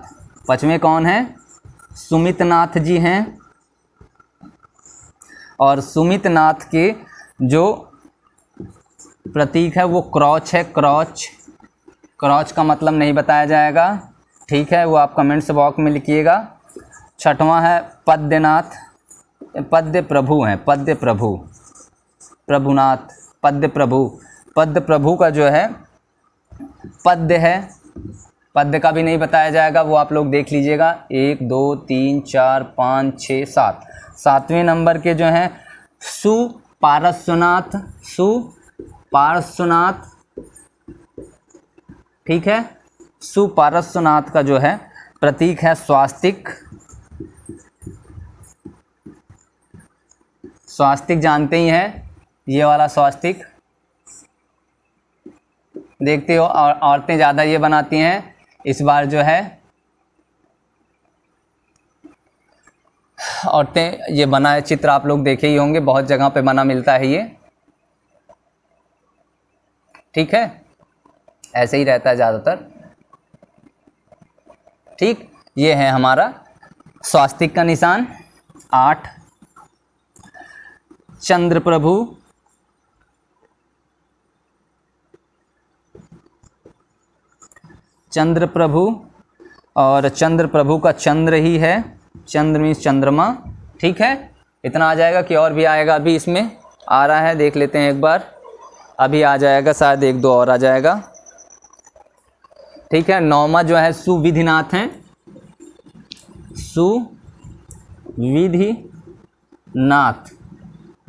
पांचवें कौन हैं? सुमित नाथ जी हैं। और सुमित नाथ के जो प्रतीक है वो क्रॉच है। क्रॉच का मतलब नहीं बताया जाएगा। ठीक है, वो आप कमेंट्स बॉक्स में लिखिएगा। छठवां है पद्यनाथ। पद्य प्रभु हैं, पद्य प्रभु, प्रभुनाथ, पद्य प्रभु। पद्य प्रभु का जो है पद्य है, पद्य का भी नहीं बताया जाएगा, वो आप लोग देख लीजिएगा। 1 2 3 4 5 6 7, सातवें नंबर के जो हैं सुपार्श्वनाथ। सुपार्श्वनाथ। ठीक है, सुपार्श्वनाथ का जो है प्रतीक है स्वास्तिक। स्वास्तिक जानते ही हैं, ये वाला स्वास्तिक देखते हो, और औरतें ज़्यादा ये बनाती हैं। इस बार जो है औरतें ये बनाए चित्र आप लोग देखे ही होंगे, बहुत जगह पे बना मिलता है ये, ठीक है, ऐसे ही रहता है ज़्यादातर। ठीक, ये है हमारा स्वास्तिक का निशान। 8 चंद्र प्रभु, चंद्र प्रभु, और चंद्र प्रभु का चंद्र ही है, चंद्र मीन्स चंद्रमा, ठीक है। इतना आ जाएगा कि और भी आएगा, अभी इसमें आ रहा है, देख लेते हैं एक बार, अभी आ जाएगा, शायद 1-2 और आ जाएगा, ठीक है। 9वां जो है सुविधिनाथ हैं, सुविधिनाथ,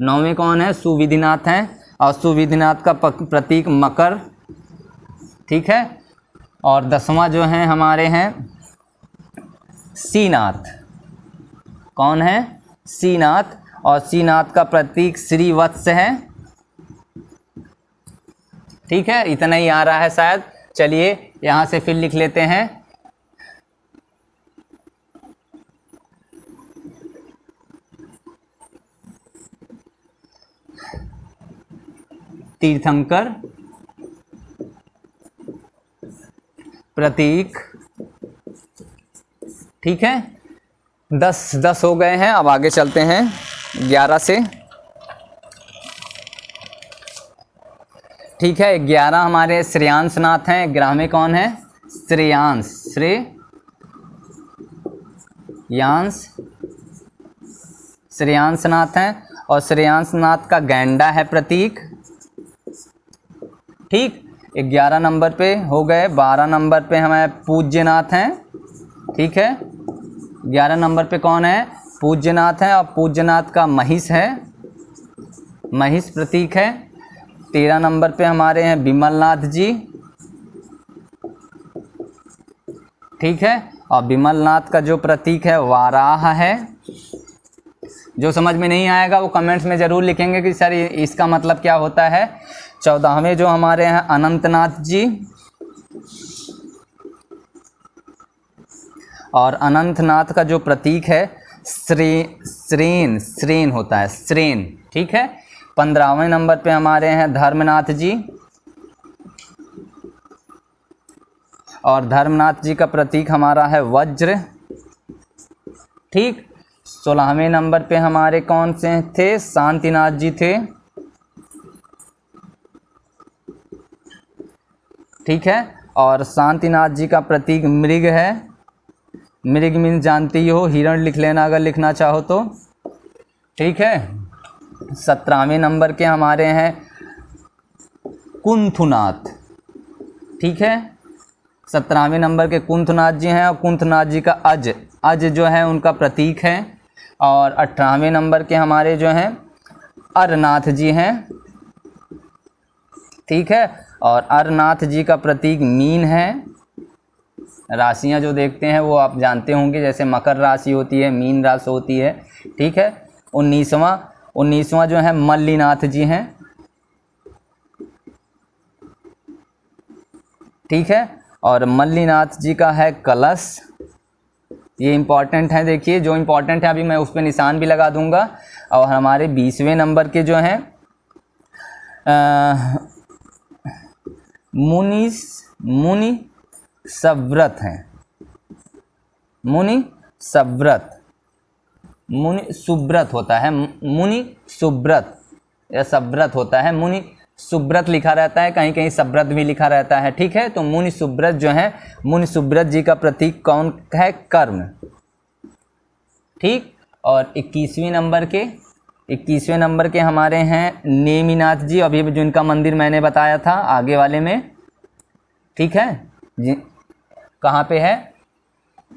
9वें कौन है? सुविधिनाथ हैं, और सुविधिनाथ का प्रतीक मकर, ठीक है। और 10वां जो है हमारे हैं सीनाथ, कौन है? सीनाथ, और सीनाथ का प्रतीक श्रीवत्स है, ठीक है। इतना ही आ रहा है शायद, चलिए यहाँ से फिर लिख लेते हैं। तीर्थंकर प्रतीक, ठीक है। 10 हो गए हैं, अब आगे चलते हैं 11 से, ठीक है। 11 हमारे श्रेयांशनाथ हैं, 11वें कौन है? श्रेयांश, श्रेयांशनाथ हैं, और श्रेयांशनाथ का गैंडा है प्रतीक, ठीक। 11 नंबर पे हो गए। 12 नंबर पे हमारे पूज्यनाथ हैं, ठीक है। 11 नंबर पे कौन है? पूज्यनाथ हैं, और पूज्यनाथ का महिष है, महिष प्रतीक है। 13 नंबर पे हमारे हैं विमलनाथ जी, ठीक है। और विमलनाथ का जो प्रतीक है वाराह है। जो समझ में नहीं आएगा वो कमेंट्स में ज़रूर लिखेंगे कि सर इसका मतलब क्या होता है। 14वें जो हमारे हैं अनंतनाथ जी, और अनंतनाथ का जो प्रतीक है श्रेन होता है, श्रेन, ठीक है। 15वें नंबर पे हमारे हैं धर्मनाथ जी, और धर्मनाथ जी का प्रतीक हमारा है वज्र, ठीक। 16वें नंबर पे हमारे कौन से थे? शांतिनाथ जी थे, ठीक है। और शांतिनाथ जी का प्रतीक मृग है, मृग मीन्स जानती ही हो, हिरण लिख लेना अगर लिखना चाहो तो, ठीक है। 17वें नंबर के हमारे हैं कुंथुनाथ, ठीक है। 17वें नंबर के कुंथनाथ जी हैं, और कुंथनाथ जी का अज जो है उनका प्रतीक है। और 18वें नंबर के हमारे जो हैं अरनाथ जी हैं, ठीक है। और अरनाथ जी का प्रतीक मीन है। राशियां जो देखते हैं वो आप जानते होंगे, जैसे मकर राशि होती है, मीन राशि होती है, ठीक है। 19वां जो है मल्लीनाथ जी हैं, ठीक है। और मल्लीनाथ जी का है कलश, ये इम्पॉर्टेंट है, देखिए जो इम्पॉर्टेंट है अभी मैं उस पर निशान भी लगा दूंगा। और हमारे 20वें नंबर के जो हैं मुनि सव्रत हैं, मुनि सुब्रत होता है, मुनि सुब्रत या सव्रत होता है, मुनि सुब्रत लिखा रहता है, कहीं कहीं सव्रत भी लिखा रहता है, ठीक है। तो मुनि सुब्रत जो है, मुनि सुब्रत जी का प्रतीक कौन है? कर्म, ठीक। और 21वें नंबर के हमारे हैं नेमिनाथ जी, अभी जिनका मंदिर मैंने बताया था आगे वाले में, ठीक है जी। कहाँ पे है?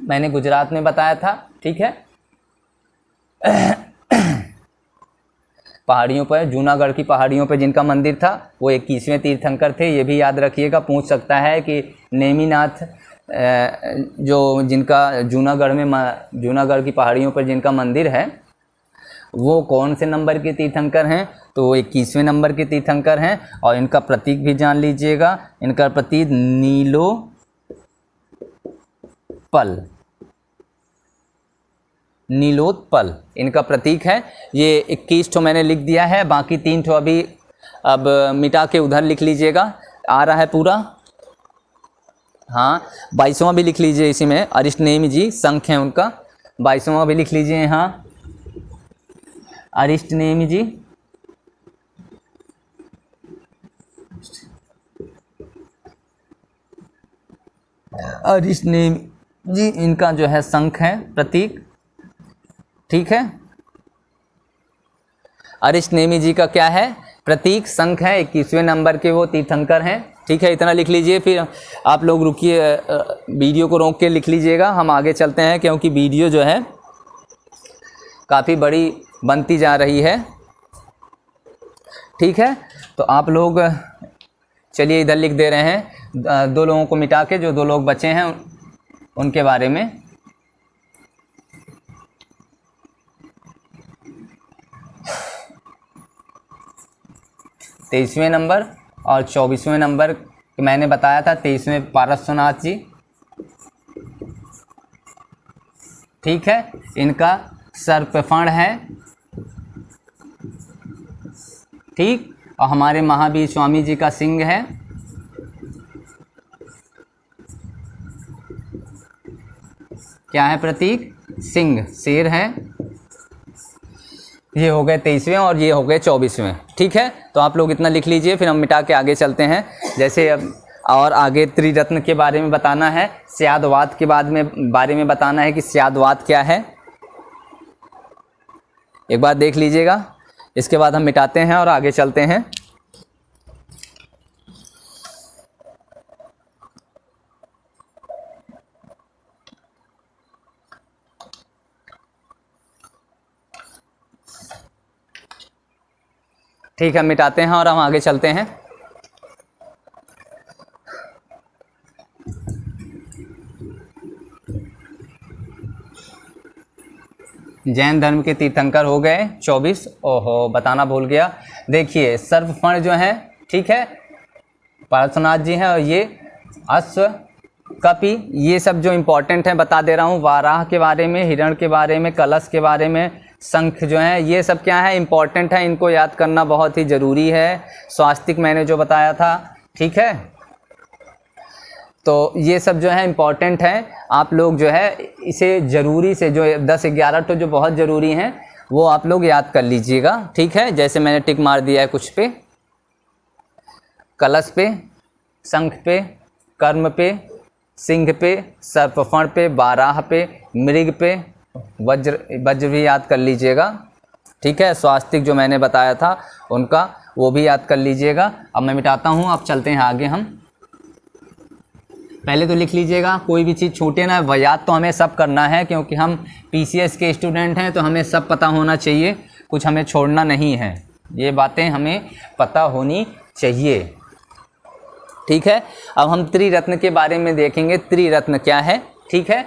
मैंने गुजरात में बताया था, ठीक है। पहाड़ियों पर, जूनागढ़ की पहाड़ियों पर जिनका मंदिर था वो 21वें तीर्थंकर थे, ये भी याद रखिएगा, पूछ सकता है कि नेमिनाथ जो जिनका जूनागढ़ की पहाड़ियों पर जिनका मंदिर है वो कौन से नंबर के तीर्थंकर हैं? तो वो 21वें नंबर के तीर्थंकर हैं। और इनका प्रतीक भी जान लीजिएगा, इनका प्रतीक नीलोत्पल इनका प्रतीक है। ये 21 ठो मैंने लिख दिया है, बाकी 3 ठो अभी अब मिटा के उधर लिख लीजिएगा, आ रहा है पूरा। हाँ, 22वां भी लिख लीजिए, इसी में अरिष्टनेमि जी संख है उनका, 22वां भी लिख लीजिए यहाँ, अरिष्टनेमि जी। अरिष्टनेमि जी इनका जो है शंख है प्रतीक, ठीक है। अरिष्टनेमि जी का क्या है प्रतीक? शंख है। 21वें नंबर के वो तीर्थंकर हैं, ठीक है। इतना लिख लीजिए, फिर आप लोग रुकिए, वीडियो को रोक के लिख लीजिएगा, हम आगे चलते हैं क्योंकि वीडियो जो है काफ़ी बड़ी बनती जा रही है, ठीक है। तो आप लोग चलिए इधर लिख दे रहे हैं, 2 लोगों को मिटा के जो 2 लोग बचे हैं उनके बारे में। तेईसवें नंबर और 24वें नंबर मैंने बताया था। 23वें पारसनाथ जी, ठीक है। इनका सर्पफण है, ठीक। और हमारे महावीर स्वामी जी का सिंह है, क्या है प्रतीक? सिंह, शेर है। ये हो गए 23वें और ये हो गए 24वें, ठीक है। तो आप लोग इतना लिख लीजिए, फिर हम मिटा के आगे चलते हैं। जैसे अब और आगे त्रिरत्न के बारे में बताना है, स्यादवाद के बारे में बताना है कि स्यादवाद क्या है, एक बार देख लीजिएगा। इसके बाद हम मिटाते हैं और आगे चलते हैं। ठीक है, मिटाते हैं और हम आगे चलते हैं। जैन धर्म के तीर्थंकर हो गए 24। ओहो, बताना भूल गया। देखिए सर्पफण जो है, ठीक है, पार्श्वनाथ जी हैं। और ये अश्व, कपि, ये सब जो इम्पोर्टेंट हैं बता दे रहा हूँ। वाराह के बारे में, हिरण के बारे में, कलश के बारे में, शंख जो है, ये सब क्या है इम्पोर्टेंट है, इनको याद करना बहुत ही ज़रूरी है। स्वास्तिक मैंने जो बताया था, ठीक है। तो ये सब जो है इम्पॉर्टेंट है, आप लोग जो है इसे ज़रूरी से जो 10-11 तो जो बहुत ज़रूरी हैं वो आप लोग याद कर लीजिएगा, ठीक है। जैसे मैंने टिक मार दिया है कुछ पे, कलश पे, शंख पे, कर्म पे, सिंह पे, सर्पफण पे, बाराह पे, मृग पे, वज्र भी याद कर लीजिएगा, ठीक है। स्वास्तिक जो मैंने बताया था उनका वो भी याद कर लीजिएगा। अब मैं मिटाता हूँ, अब चलते हैं आगे। हम पहले तो लिख लीजिएगा, कोई भी चीज़ छूटे ना, याद तो हमें सब करना है क्योंकि हम पीसीएस के स्टूडेंट हैं, तो हमें सब पता होना चाहिए, कुछ हमें छोड़ना नहीं है, ये बातें हमें पता होनी चाहिए, ठीक है। अब हम त्रिरत्न के बारे में देखेंगे, त्रिरत्न क्या है, ठीक है।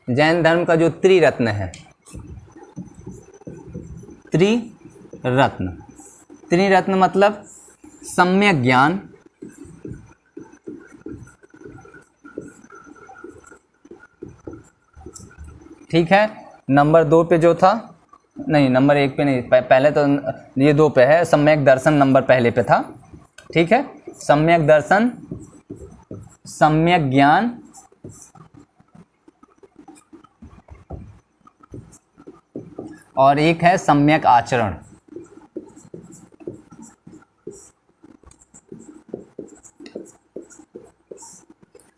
जैन धर्म का जो त्रिरत्न है, त्रिरत्न, त्रिरत्न मतलब सम्यक ज्ञान, ठीक है। नंबर 2 पे जो था, नहीं नंबर 1 पे नहीं, पहले तो ये 2 पे है, सम्यक दर्शन नंबर पहले पे था, ठीक है। सम्यक दर्शन, सम्यक ज्ञान, और एक है सम्यक आचरण,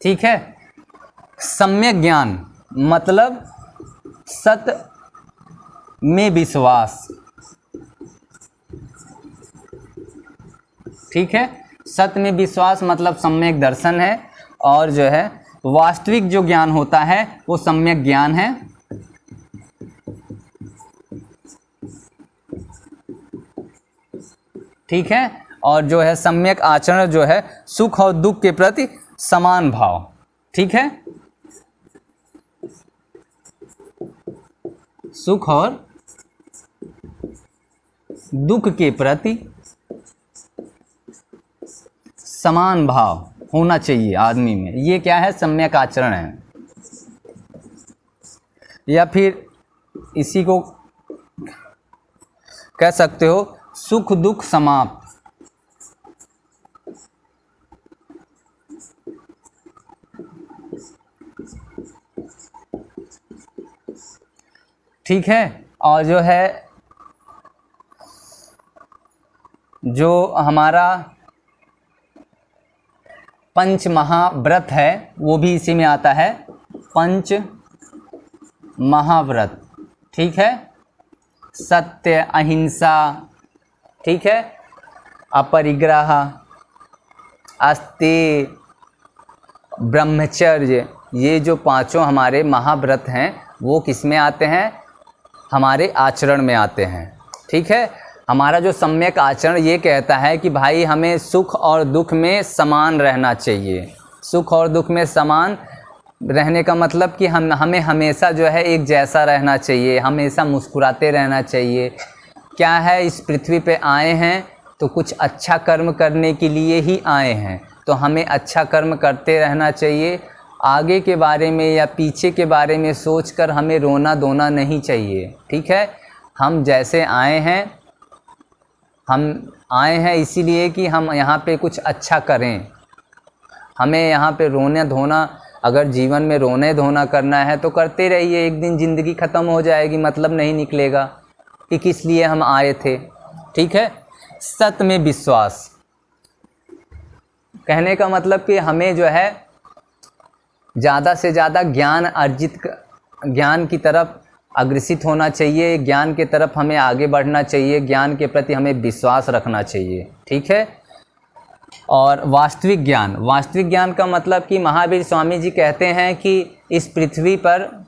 ठीक है। सम्यक ज्ञान मतलब सत्य में विश्वास, ठीक है। सत्य में विश्वास मतलब सम्यक दर्शन है, और जो है वास्तविक जो ज्ञान होता है वो सम्यक ज्ञान है, ठीक है। और जो है सम्यक आचरण जो है सुख और दुख के प्रति समान भाव, ठीक है। सुख और दुख के प्रति समान भाव होना चाहिए आदमी में, ये क्या है, सम्यक आचरण है। या फिर इसी को कह सकते हो सुख दुख समाप्त। ठीक है। और जो है जो हमारा पंच महाव्रत है वो भी इसी में आता है, पंच महाव्रत। ठीक है। सत्य, अहिंसा, ठीक है, अपरिग्रह, अस्तेय, ब्रह्मचर्य, ये जो पांचों हमारे महाव्रत हैं वो किस में आते हैं, हमारे आचरण में आते हैं। ठीक है। हमारा जो सम्यक आचरण ये कहता है कि भाई हमें सुख और दुख में समान रहना चाहिए। सुख और दुख में समान रहने का मतलब कि हमें हमेशा जो है एक जैसा रहना चाहिए, हमेशा मुस्कुराते रहना चाहिए। क्या है, इस पृथ्वी पे आए हैं तो कुछ अच्छा कर्म करने के लिए ही आए हैं, तो हमें अच्छा कर्म करते रहना चाहिए। आगे के बारे में या पीछे के बारे में सोचकर हमें रोना धोना नहीं चाहिए। ठीक है। हम जैसे आए हैं, हम आए हैं इसीलिए कि हम यहाँ पे कुछ अच्छा करें। हमें यहाँ पे रोने धोना, अगर जीवन में रोने धोना करना है तो करते रहिए, एक दिन ज़िंदगी ख़त्म हो जाएगी, मतलब नहीं निकलेगा कि किस लिए हम आए थे। ठीक है। सत्य में विश्वास कहने का मतलब कि हमें जो है ज़्यादा से ज़्यादा ज्ञान की तरफ अग्रसित होना चाहिए, ज्ञान की तरफ हमें आगे बढ़ना चाहिए, ज्ञान के प्रति हमें विश्वास रखना चाहिए। ठीक है। और वास्तविक ज्ञान का मतलब कि महावीर स्वामी जी कहते हैं कि इस पृथ्वी पर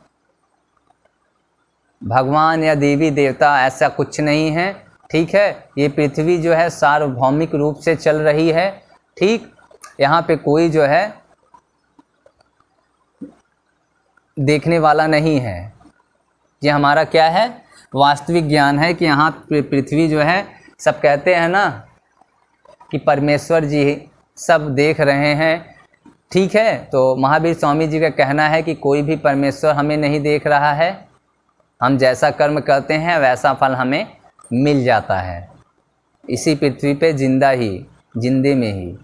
भगवान या देवी देवता ऐसा कुछ नहीं है। ठीक है। ये पृथ्वी जो है सार्वभौमिक रूप से चल रही है। ठीक। यहाँ पे कोई जो है देखने वाला नहीं है। ये हमारा क्या है, वास्तविक ज्ञान है कि यहाँ पृथ्वी जो है, सब कहते हैं ना कि परमेश्वर जी सब देख रहे हैं। ठीक है। तो महावीर स्वामी जी का कहना है कि कोई भी परमेश्वर हमें नहीं देख रहा है, हम जैसा कर्म करते हैं वैसा फल हमें मिल जाता है इसी पृथ्वी पे जिंदे में ही।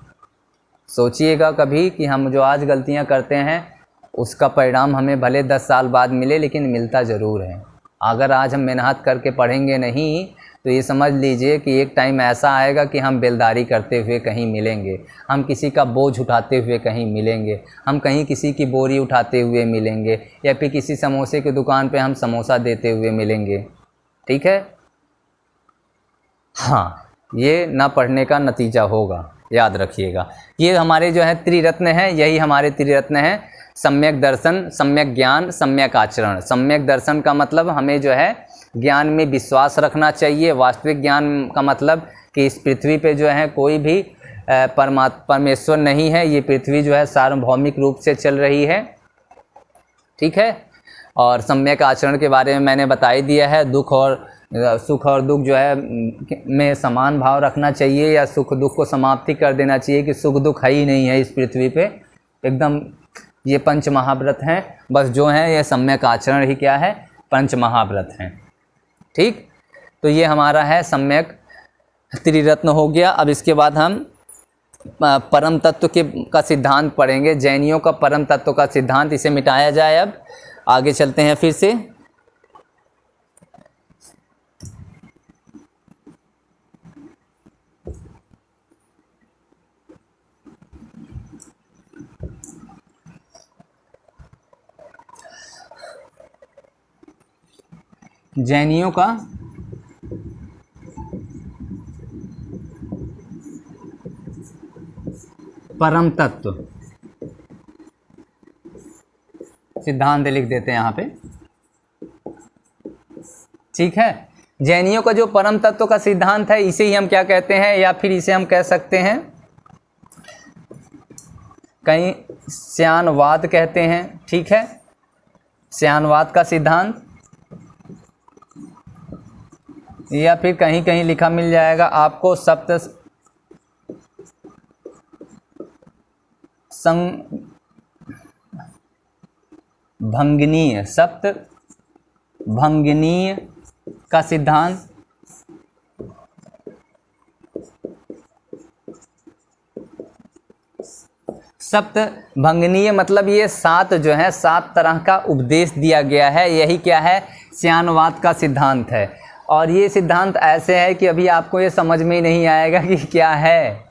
सोचिएगा कभी कि हम जो आज गलतियां करते हैं उसका परिणाम हमें भले 10 साल बाद मिले, लेकिन मिलता ज़रूर है। अगर आज हम मेहनत करके पढ़ेंगे नहीं तो ये समझ लीजिए कि एक टाइम ऐसा आएगा कि हम बेलदारी करते हुए कहीं मिलेंगे, हम किसी का बोझ उठाते हुए कहीं मिलेंगे, हम कहीं किसी की बोरी उठाते हुए मिलेंगे, या फिर किसी समोसे की दुकान पे हम समोसा देते हुए मिलेंगे। ठीक है। हाँ, ये ना पढ़ने का नतीजा होगा, याद रखिएगा। ये हमारे जो है त्रिरत्न हैं, यही हमारे त्रिरत्न हैं, सम्यक दर्शन, सम्यक ज्ञान, सम्यक आचरण। सम्यक दर्शन का मतलब हमें जो है ज्ञान में विश्वास रखना चाहिए। वास्तविक ज्ञान का मतलब कि इस पृथ्वी पे जो है कोई भी परमेश्वर नहीं है, ये पृथ्वी जो है सार्वभौमिक रूप से चल रही है। ठीक है। और सम्यक आचरण के बारे में मैंने बता ही दिया है। सुख और दुख जो है में समान भाव रखना चाहिए, या सुख दुख को समाप्ति कर देना चाहिए कि सुख दुख है ही नहीं है इस पृथ्वी पे, एकदम। ये पंच महाव्रत हैं, बस जो हैं ये सम्यक आचरण ही क्या है, पंच महाव्रत हैं। ठीक। तो ये हमारा है सम्यक त्रिरत्न हो गया। अब इसके बाद हम परम तत्व का सिद्धांत पढ़ेंगे, जैनियों का परम तत्व का सिद्धांत, इसे मिटाया जाए। अब आगे चलते हैं फिर से। जैनियों का परम तत्व सिद्धांत लिख देते हैं यहाँ पे। ठीक है। जैनियों का जो परम तत्व का सिद्धांत है, इसे ही हम क्या कहते हैं, या फिर इसे हम कह सकते हैं कहीं श्यानवाद कहते हैं। ठीक है। श्यानवाद का सिद्धांत, या फिर कहीं कहीं लिखा मिल जाएगा आपको सप्त भंगनीय, सप्त भंगनीय का सिद्धांत। सप्त भंगनीय मतलब ये 7 जो है 7 तरह का उपदेश दिया गया है, यही क्या है, श्यानवाद का सिद्धांत है। और ये सिद्धांत ऐसे है कि अभी आपको ये समझ में ही नहीं आएगा कि क्या है,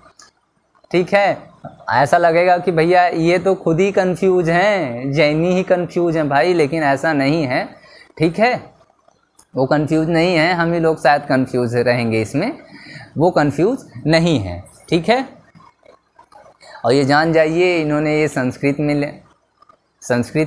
ठीक है। ऐसा लगेगा कि भैया ये तो खुद ही कंफ्यूज हैं, जैनी ही कंफ्यूज हैं भाई, लेकिन ऐसा नहीं है, ठीक है। वो कंफ्यूज नहीं है, हम ही लोग शायद कंफ्यूज रहेंगे इसमें, वो कंफ्यूज नहीं है, ठीक है। और ये जान जाइए, इन्होंने ये संस्कृत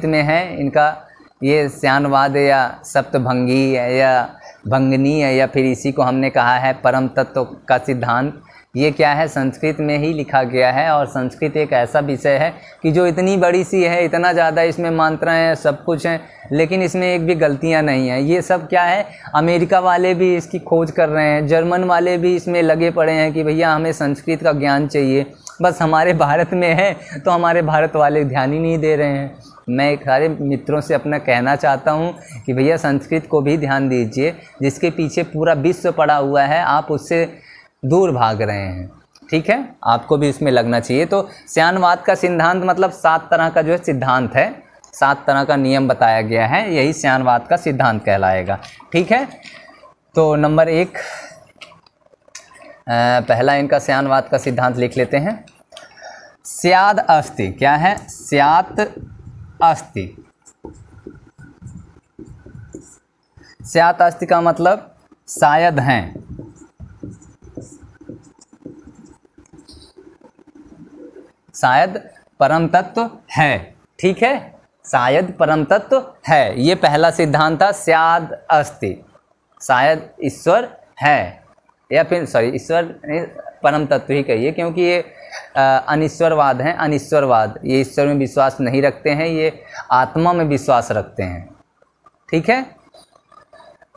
में है इनका ये श्यानवाद या सप्तभंगी या भंगनी है, या फिर इसी को हमने कहा है परम तत्व का सिद्धांत। ये क्या है, संस्कृत में ही लिखा गया है। और संस्कृत एक ऐसा विषय है कि जो इतनी बड़ी सी है, इतना ज़्यादा इसमें मात्राएं हैं, सब कुछ हैं, लेकिन इसमें एक भी गलतियां नहीं हैं। ये सब क्या है, अमेरिका वाले भी इसकी खोज कर रहे हैं, जर्मन वाले भी इसमें लगे पड़े हैं कि भैया हमें संस्कृत का ज्ञान चाहिए, बस हमारे भारत में है तो हमारे भारत वाले ध्यान ही नहीं दे रहे हैं। मैं सारे मित्रों से अपना कहना चाहता हूँ कि भैया संस्कृत को भी ध्यान दीजिए, जिसके पीछे पूरा विश्व पड़ा हुआ है, आप उससे दूर भाग रहे हैं, ठीक है, आपको भी इसमें लगना चाहिए। तो श्यानवाद का सिद्धांत मतलब 7 तरह का जो है सिद्धांत है, 7 तरह का नियम बताया गया है, यही श्यानवाद का सिद्धांत कहलाएगा, ठीक है। तो नंबर 1 पहला इनका श्यानवाद का सिद्धांत लिख लेते हैं। स्याद अस्ति, क्या है, स्यात अस्ति। स्यात अस्ति का मतलब शायद हैं, शायद परम तत्व है, ठीक है, शायद परम तत्व है, ये पहला सिद्धांत था, स्याद अस्ति, शायद ईश्वर है, या फिर सॉरी ईश्वर परम तत्व ही कहिए, क्योंकि ये अनिश्वरवाद है, अनिश्वरवाद, ये ईश्वर में विश्वास नहीं रखते हैं, ये आत्मा में विश्वास रखते हैं, ठीक है।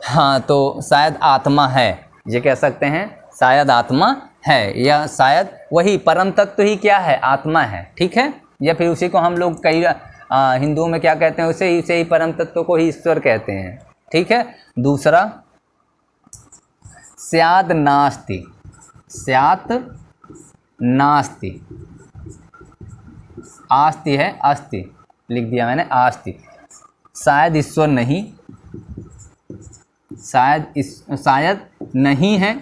हाँ, तो शायद आत्मा है, ये कह सकते हैं शायद आत्मा है, या शायद वही परम तत्व ही क्या है, आत्मा है, ठीक है। या फिर उसी को हम लोग कई हिंदुओं में क्या कहते हैं, उसे ही परम तत्व को ही ईश्वर कहते हैं, ठीक है। दूसरा स्याद नास्ति, स्यात नास्ति, आस्ति है, अस्ति लिख दिया मैंने, आस्ति, शायद ईश्वर नहीं, शायद नहीं है,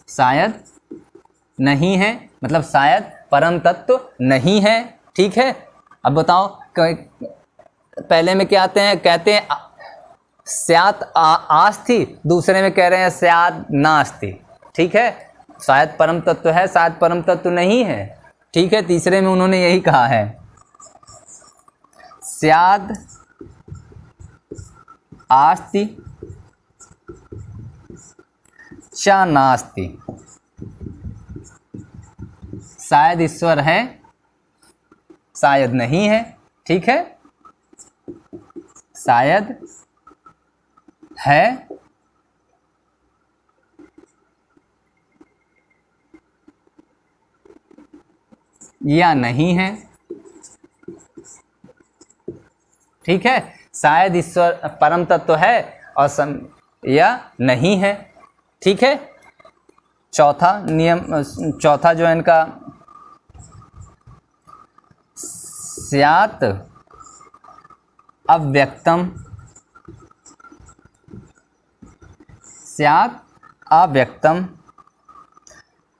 शायद नहीं है मतलब शायद परम तत्व नहीं है, ठीक है। अब बताओ, पहले में क्या आते हैं, कहते हैं स्यात आस्ति, दूसरे में कह रहे हैं स्याद नास्ति, ठीक है। शायद परम तत्व है, शायद परम तत्व नहीं है, ठीक है। तीसरे में उन्होंने यही कहा है, स्याद आस्ति च नास्ति, शायद ईश्वर है, शायद नहीं है, ठीक है, शायद है या नहीं है, ठीक है। शायद ईश्वर परम तत्व है और या नहीं है, ठीक है। चौथा नियम, चौथा जो है इनका, स्यात् अव्यक्तम, स्यात् अव्यक्तम,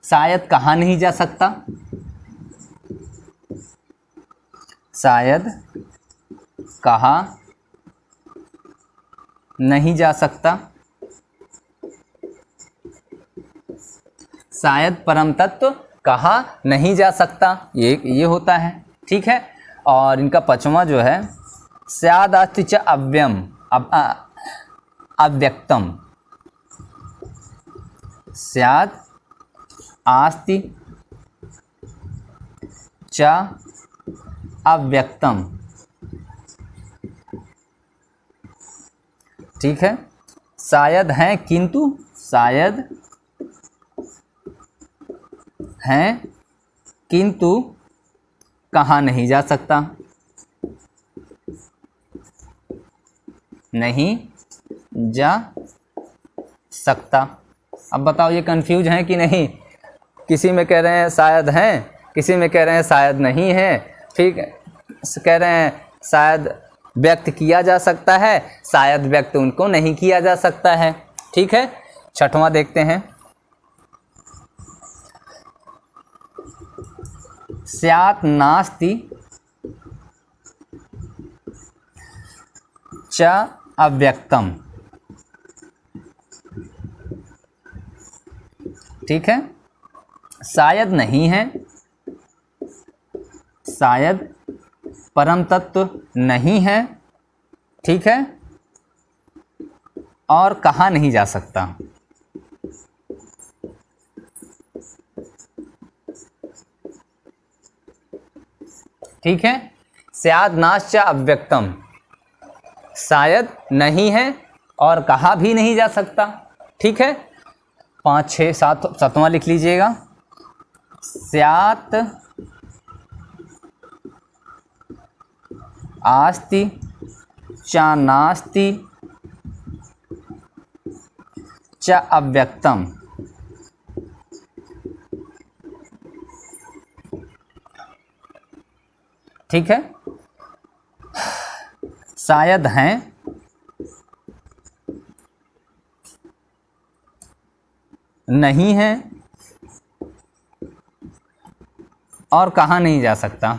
शायद कहा नहीं जा सकता, शायद कहा नहीं जा सकता, शायद परम तत्व कहा नहीं जा सकता, ये होता है, ठीक है। और इनका पांचवा जो है, स्यादास्ति च अव्यम अव्यक्तम, स्याद आस्ति च अव्यक्तम, ठीक है। शायद हैं किंतु, शायद हैं किंतु कहा नहीं जा सकता, नहीं जा सकता। अब बताओ ये कंफ्यूज हैं कि नहीं? किसी में कह रहे हैं शायद हैं, किसी में कह रहे हैं शायद नहीं है, ठीक है, कह रहे हैं शायद व्यक्त किया जा सकता है, शायद व्यक्त उनको नहीं किया जा सकता है। ठीक है, छठवां देखते हैं। स्यात् नास्ति च अव्यक्तम। ठीक है, शायद नहीं है, शायद परम तत्व नहीं है, ठीक है, और कहा नहीं जा सकता। ठीक है, स्यात् नास्ति च अव्यक्तम, शायद नहीं है और कहा भी नहीं जा सकता। ठीक है, 5, 6, 7, 7वां लिख लीजिएगा। स्यात् आस्ति च नास्ति च अव्यक्तम। ठीक है, शायद हैं, नहीं है और कहा नहीं जा सकता।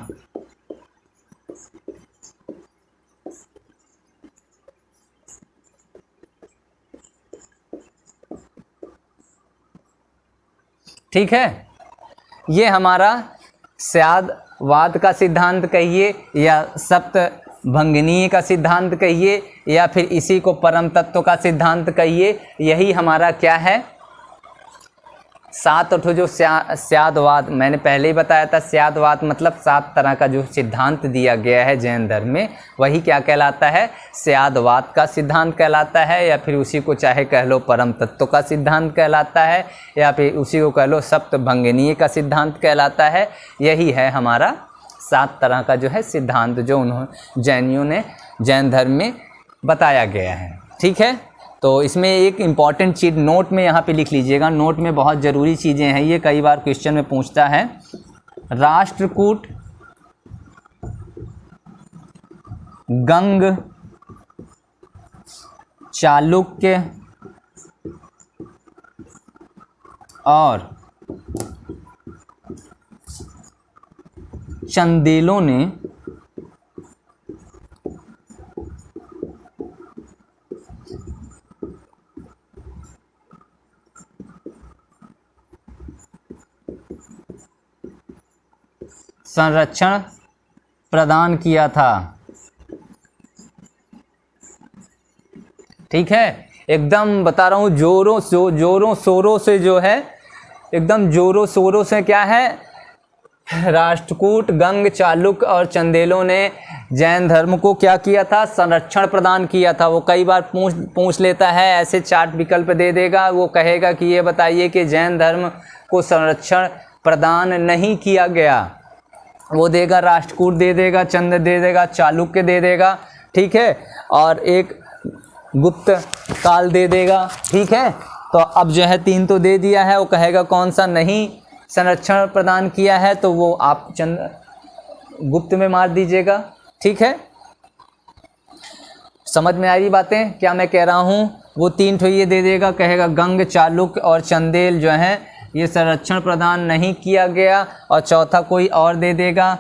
ठीक है, ये हमारा स्याद्वाद का सिद्धांत कहिए या सप्त भंगनीय का सिद्धांत कहिए या फिर इसी को परम तत्व का सिद्धांत कहिए, यही हमारा क्या है, 7 जो स्याद्वाद, मैंने पहले ही बताया था, स्याद्वाद मतलब 7 तरह का जो सिद्धांत दिया गया है जैन धर्म में, वही क्या कहलाता है, स्याद्वाद का सिद्धांत कहलाता है, या फिर उसी को चाहे कह लो परम तत्व का सिद्धांत कहलाता है, या फिर उसी को कह लो सप्त भंगनीय का सिद्धांत कहलाता है। यही है हमारा 7 तरह का जो है सिद्धांत जो उन्होंने जैनियों ने जैन धर्म में बताया गया है। ठीक है, तो इसमें एक इम्पॉर्टेंट चीज़ नोट में यहाँ पे लिख लीजिएगा, नोट में बहुत ज़रूरी चीज़ें हैं, ये कई बार क्वेश्चन में पूछता है। राष्ट्रकूट, गंग, चालुक्य और चंदेलों ने संरक्षण प्रदान किया था। ठीक है, एकदम बता रहा हूँ जोरों शोरों से जो है, एकदम जोरों शोरों से क्या है, राष्ट्रकूट, गंग, चालुक्य और चंदेलों ने जैन धर्म को क्या किया था, संरक्षण प्रदान किया था। वो कई बार पूछ लेता है, ऐसे 4 विकल्प दे देगा, वो कहेगा कि ये बताइए कि जैन धर्म को संरक्षण प्रदान नहीं किया गया, वो देगा राष्ट्रकूट दे देगा, चंद दे देगा, चालुक्य दे देगा, ठीक है, और एक गुप्त काल दे देगा। ठीक है, तो अब जो है 3 तो दे दिया है, वो कहेगा कौन सा नहीं संरक्षण प्रदान किया है, तो वो आप चंद गुप्त में मार दीजिएगा। ठीक है, समझ में आ रही बातें क्या मैं कह रहा हूँ? वो 3 ठो ये दे देगा, कहेगा गंग, चालुक्य और चंदेल जो हैं ये संरक्षण प्रदान नहीं किया गया, और चौथा कोई और दे देगा।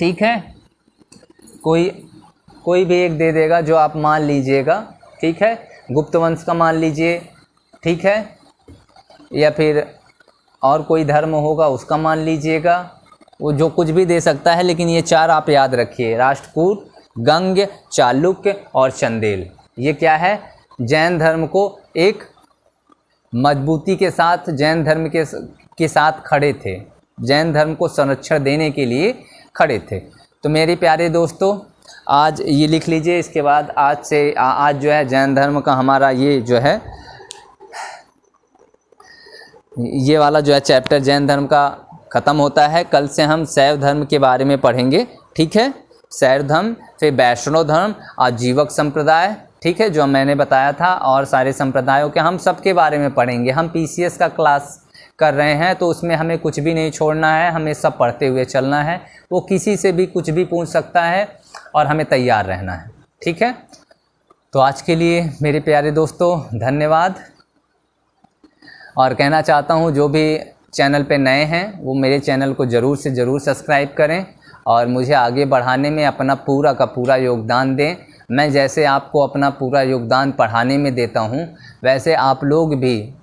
ठीक है, कोई भी एक दे देगा जो आप मान लीजिएगा। ठीक है, गुप्त वंश का मान लीजिए, ठीक है, या फिर और कोई धर्म होगा उसका मान लीजिएगा, वो जो कुछ भी दे सकता है, लेकिन ये 4 आप याद रखिए, राष्ट्रकूट, गंग, चालुक्य और चंदेल। ये क्या है, जैन धर्म को एक मजबूती के साथ जैन धर्म के साथ खड़े थे, जैन धर्म को संरक्षण देने के लिए खड़े थे। तो मेरे प्यारे दोस्तों, आज ये लिख लीजिए। इसके बाद आज से आज जो है जैन धर्म का हमारा ये जो है ये वाला जो है चैप्टर जैन धर्म का ख़त्म होता है। कल से हम शैव धर्म के बारे में पढ़ेंगे, ठीक है। शैव धर्म, फिर वैष्णव धर्म, आजीवक संप्रदाय, ठीक है, जो मैंने बताया था, और सारे संप्रदायों के हम सब के बारे में पढ़ेंगे। हम पीसीएस का क्लास कर रहे हैं तो उसमें हमें कुछ भी नहीं छोड़ना है, हमें सब पढ़ते हुए चलना है। वो किसी से भी कुछ भी पूछ सकता है और हमें तैयार रहना है, ठीक है। तो आज के लिए मेरे प्यारे दोस्तों धन्यवाद। और कहना चाहता हूँ जो भी चैनल पे नए हैं वो मेरे चैनल को ज़रूर से ज़रूर सब्सक्राइब करें और मुझे आगे बढ़ाने में अपना पूरा का पूरा योगदान दें। मैं जैसे आपको अपना पूरा योगदान पढ़ाने में देता हूँ, वैसे आप लोग भी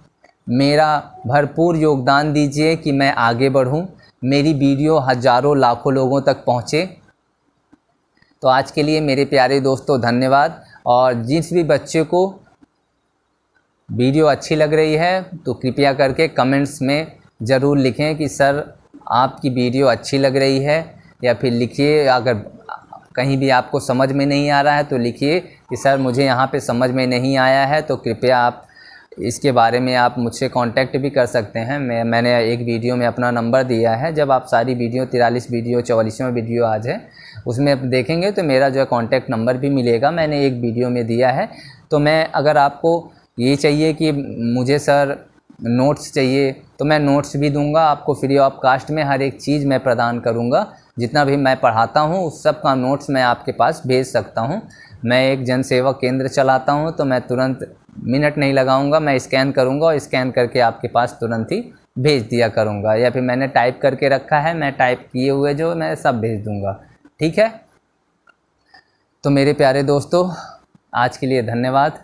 मेरा भरपूर योगदान दीजिए कि मैं आगे बढ़ूँ, मेरी वीडियो हज़ारों लाखों लोगों तक पहुँचे। तो आज के लिए मेरे प्यारे दोस्तों धन्यवाद। और जिस भी बच्चे को वीडियो अच्छी लग रही है तो कृपया करके कमेंट्स में ज़रूर लिखें कि सर आपकी वीडियो अच्छी लग रही है, या फिर लिखिए अगर कहीं भी आपको समझ में नहीं आ रहा है तो लिखिए कि सर मुझे यहाँ पे समझ में नहीं आया है। तो कृपया आप इसके बारे में आप मुझसे कांटेक्ट भी कर सकते हैं। मैंने एक वीडियो में अपना नंबर दिया है। जब आप सारी वीडियो 43 वीडियो 44वां वीडियो आज है उसमें आप देखेंगे तो मेरा जो है कांटेक्ट नंबर भी मिलेगा, मैंने एक वीडियो में दिया है। तो मैं अगर आपको ये चाहिए कि मुझे सर नोट्स चाहिए तो मैं नोट्स भी दूंगा आपको फ्री ऑफ कास्ट में। हर एक चीज़ मैं प्रदान करूंगा, जितना भी मैं पढ़ाता हूं उस सब का नोट्स मैं आपके पास भेज सकता हूं। मैं एक जन सेवा केंद्र चलाता हूं तो मैं तुरंत मिनट नहीं लगाऊंगा, मैं स्कैन करूंगा और स्कैन करके आपके पास तुरंत ही भेज दिया करूंगा, या फिर मैंने टाइप करके रखा है, मैं टाइप किए हुए जो मैं सब भेज दूंगा, ठीक है। तो मेरे प्यारे दोस्तों आज के लिए धन्यवाद।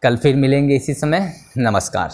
कल फिर मिलेंगे इसी समय। नमस्कार।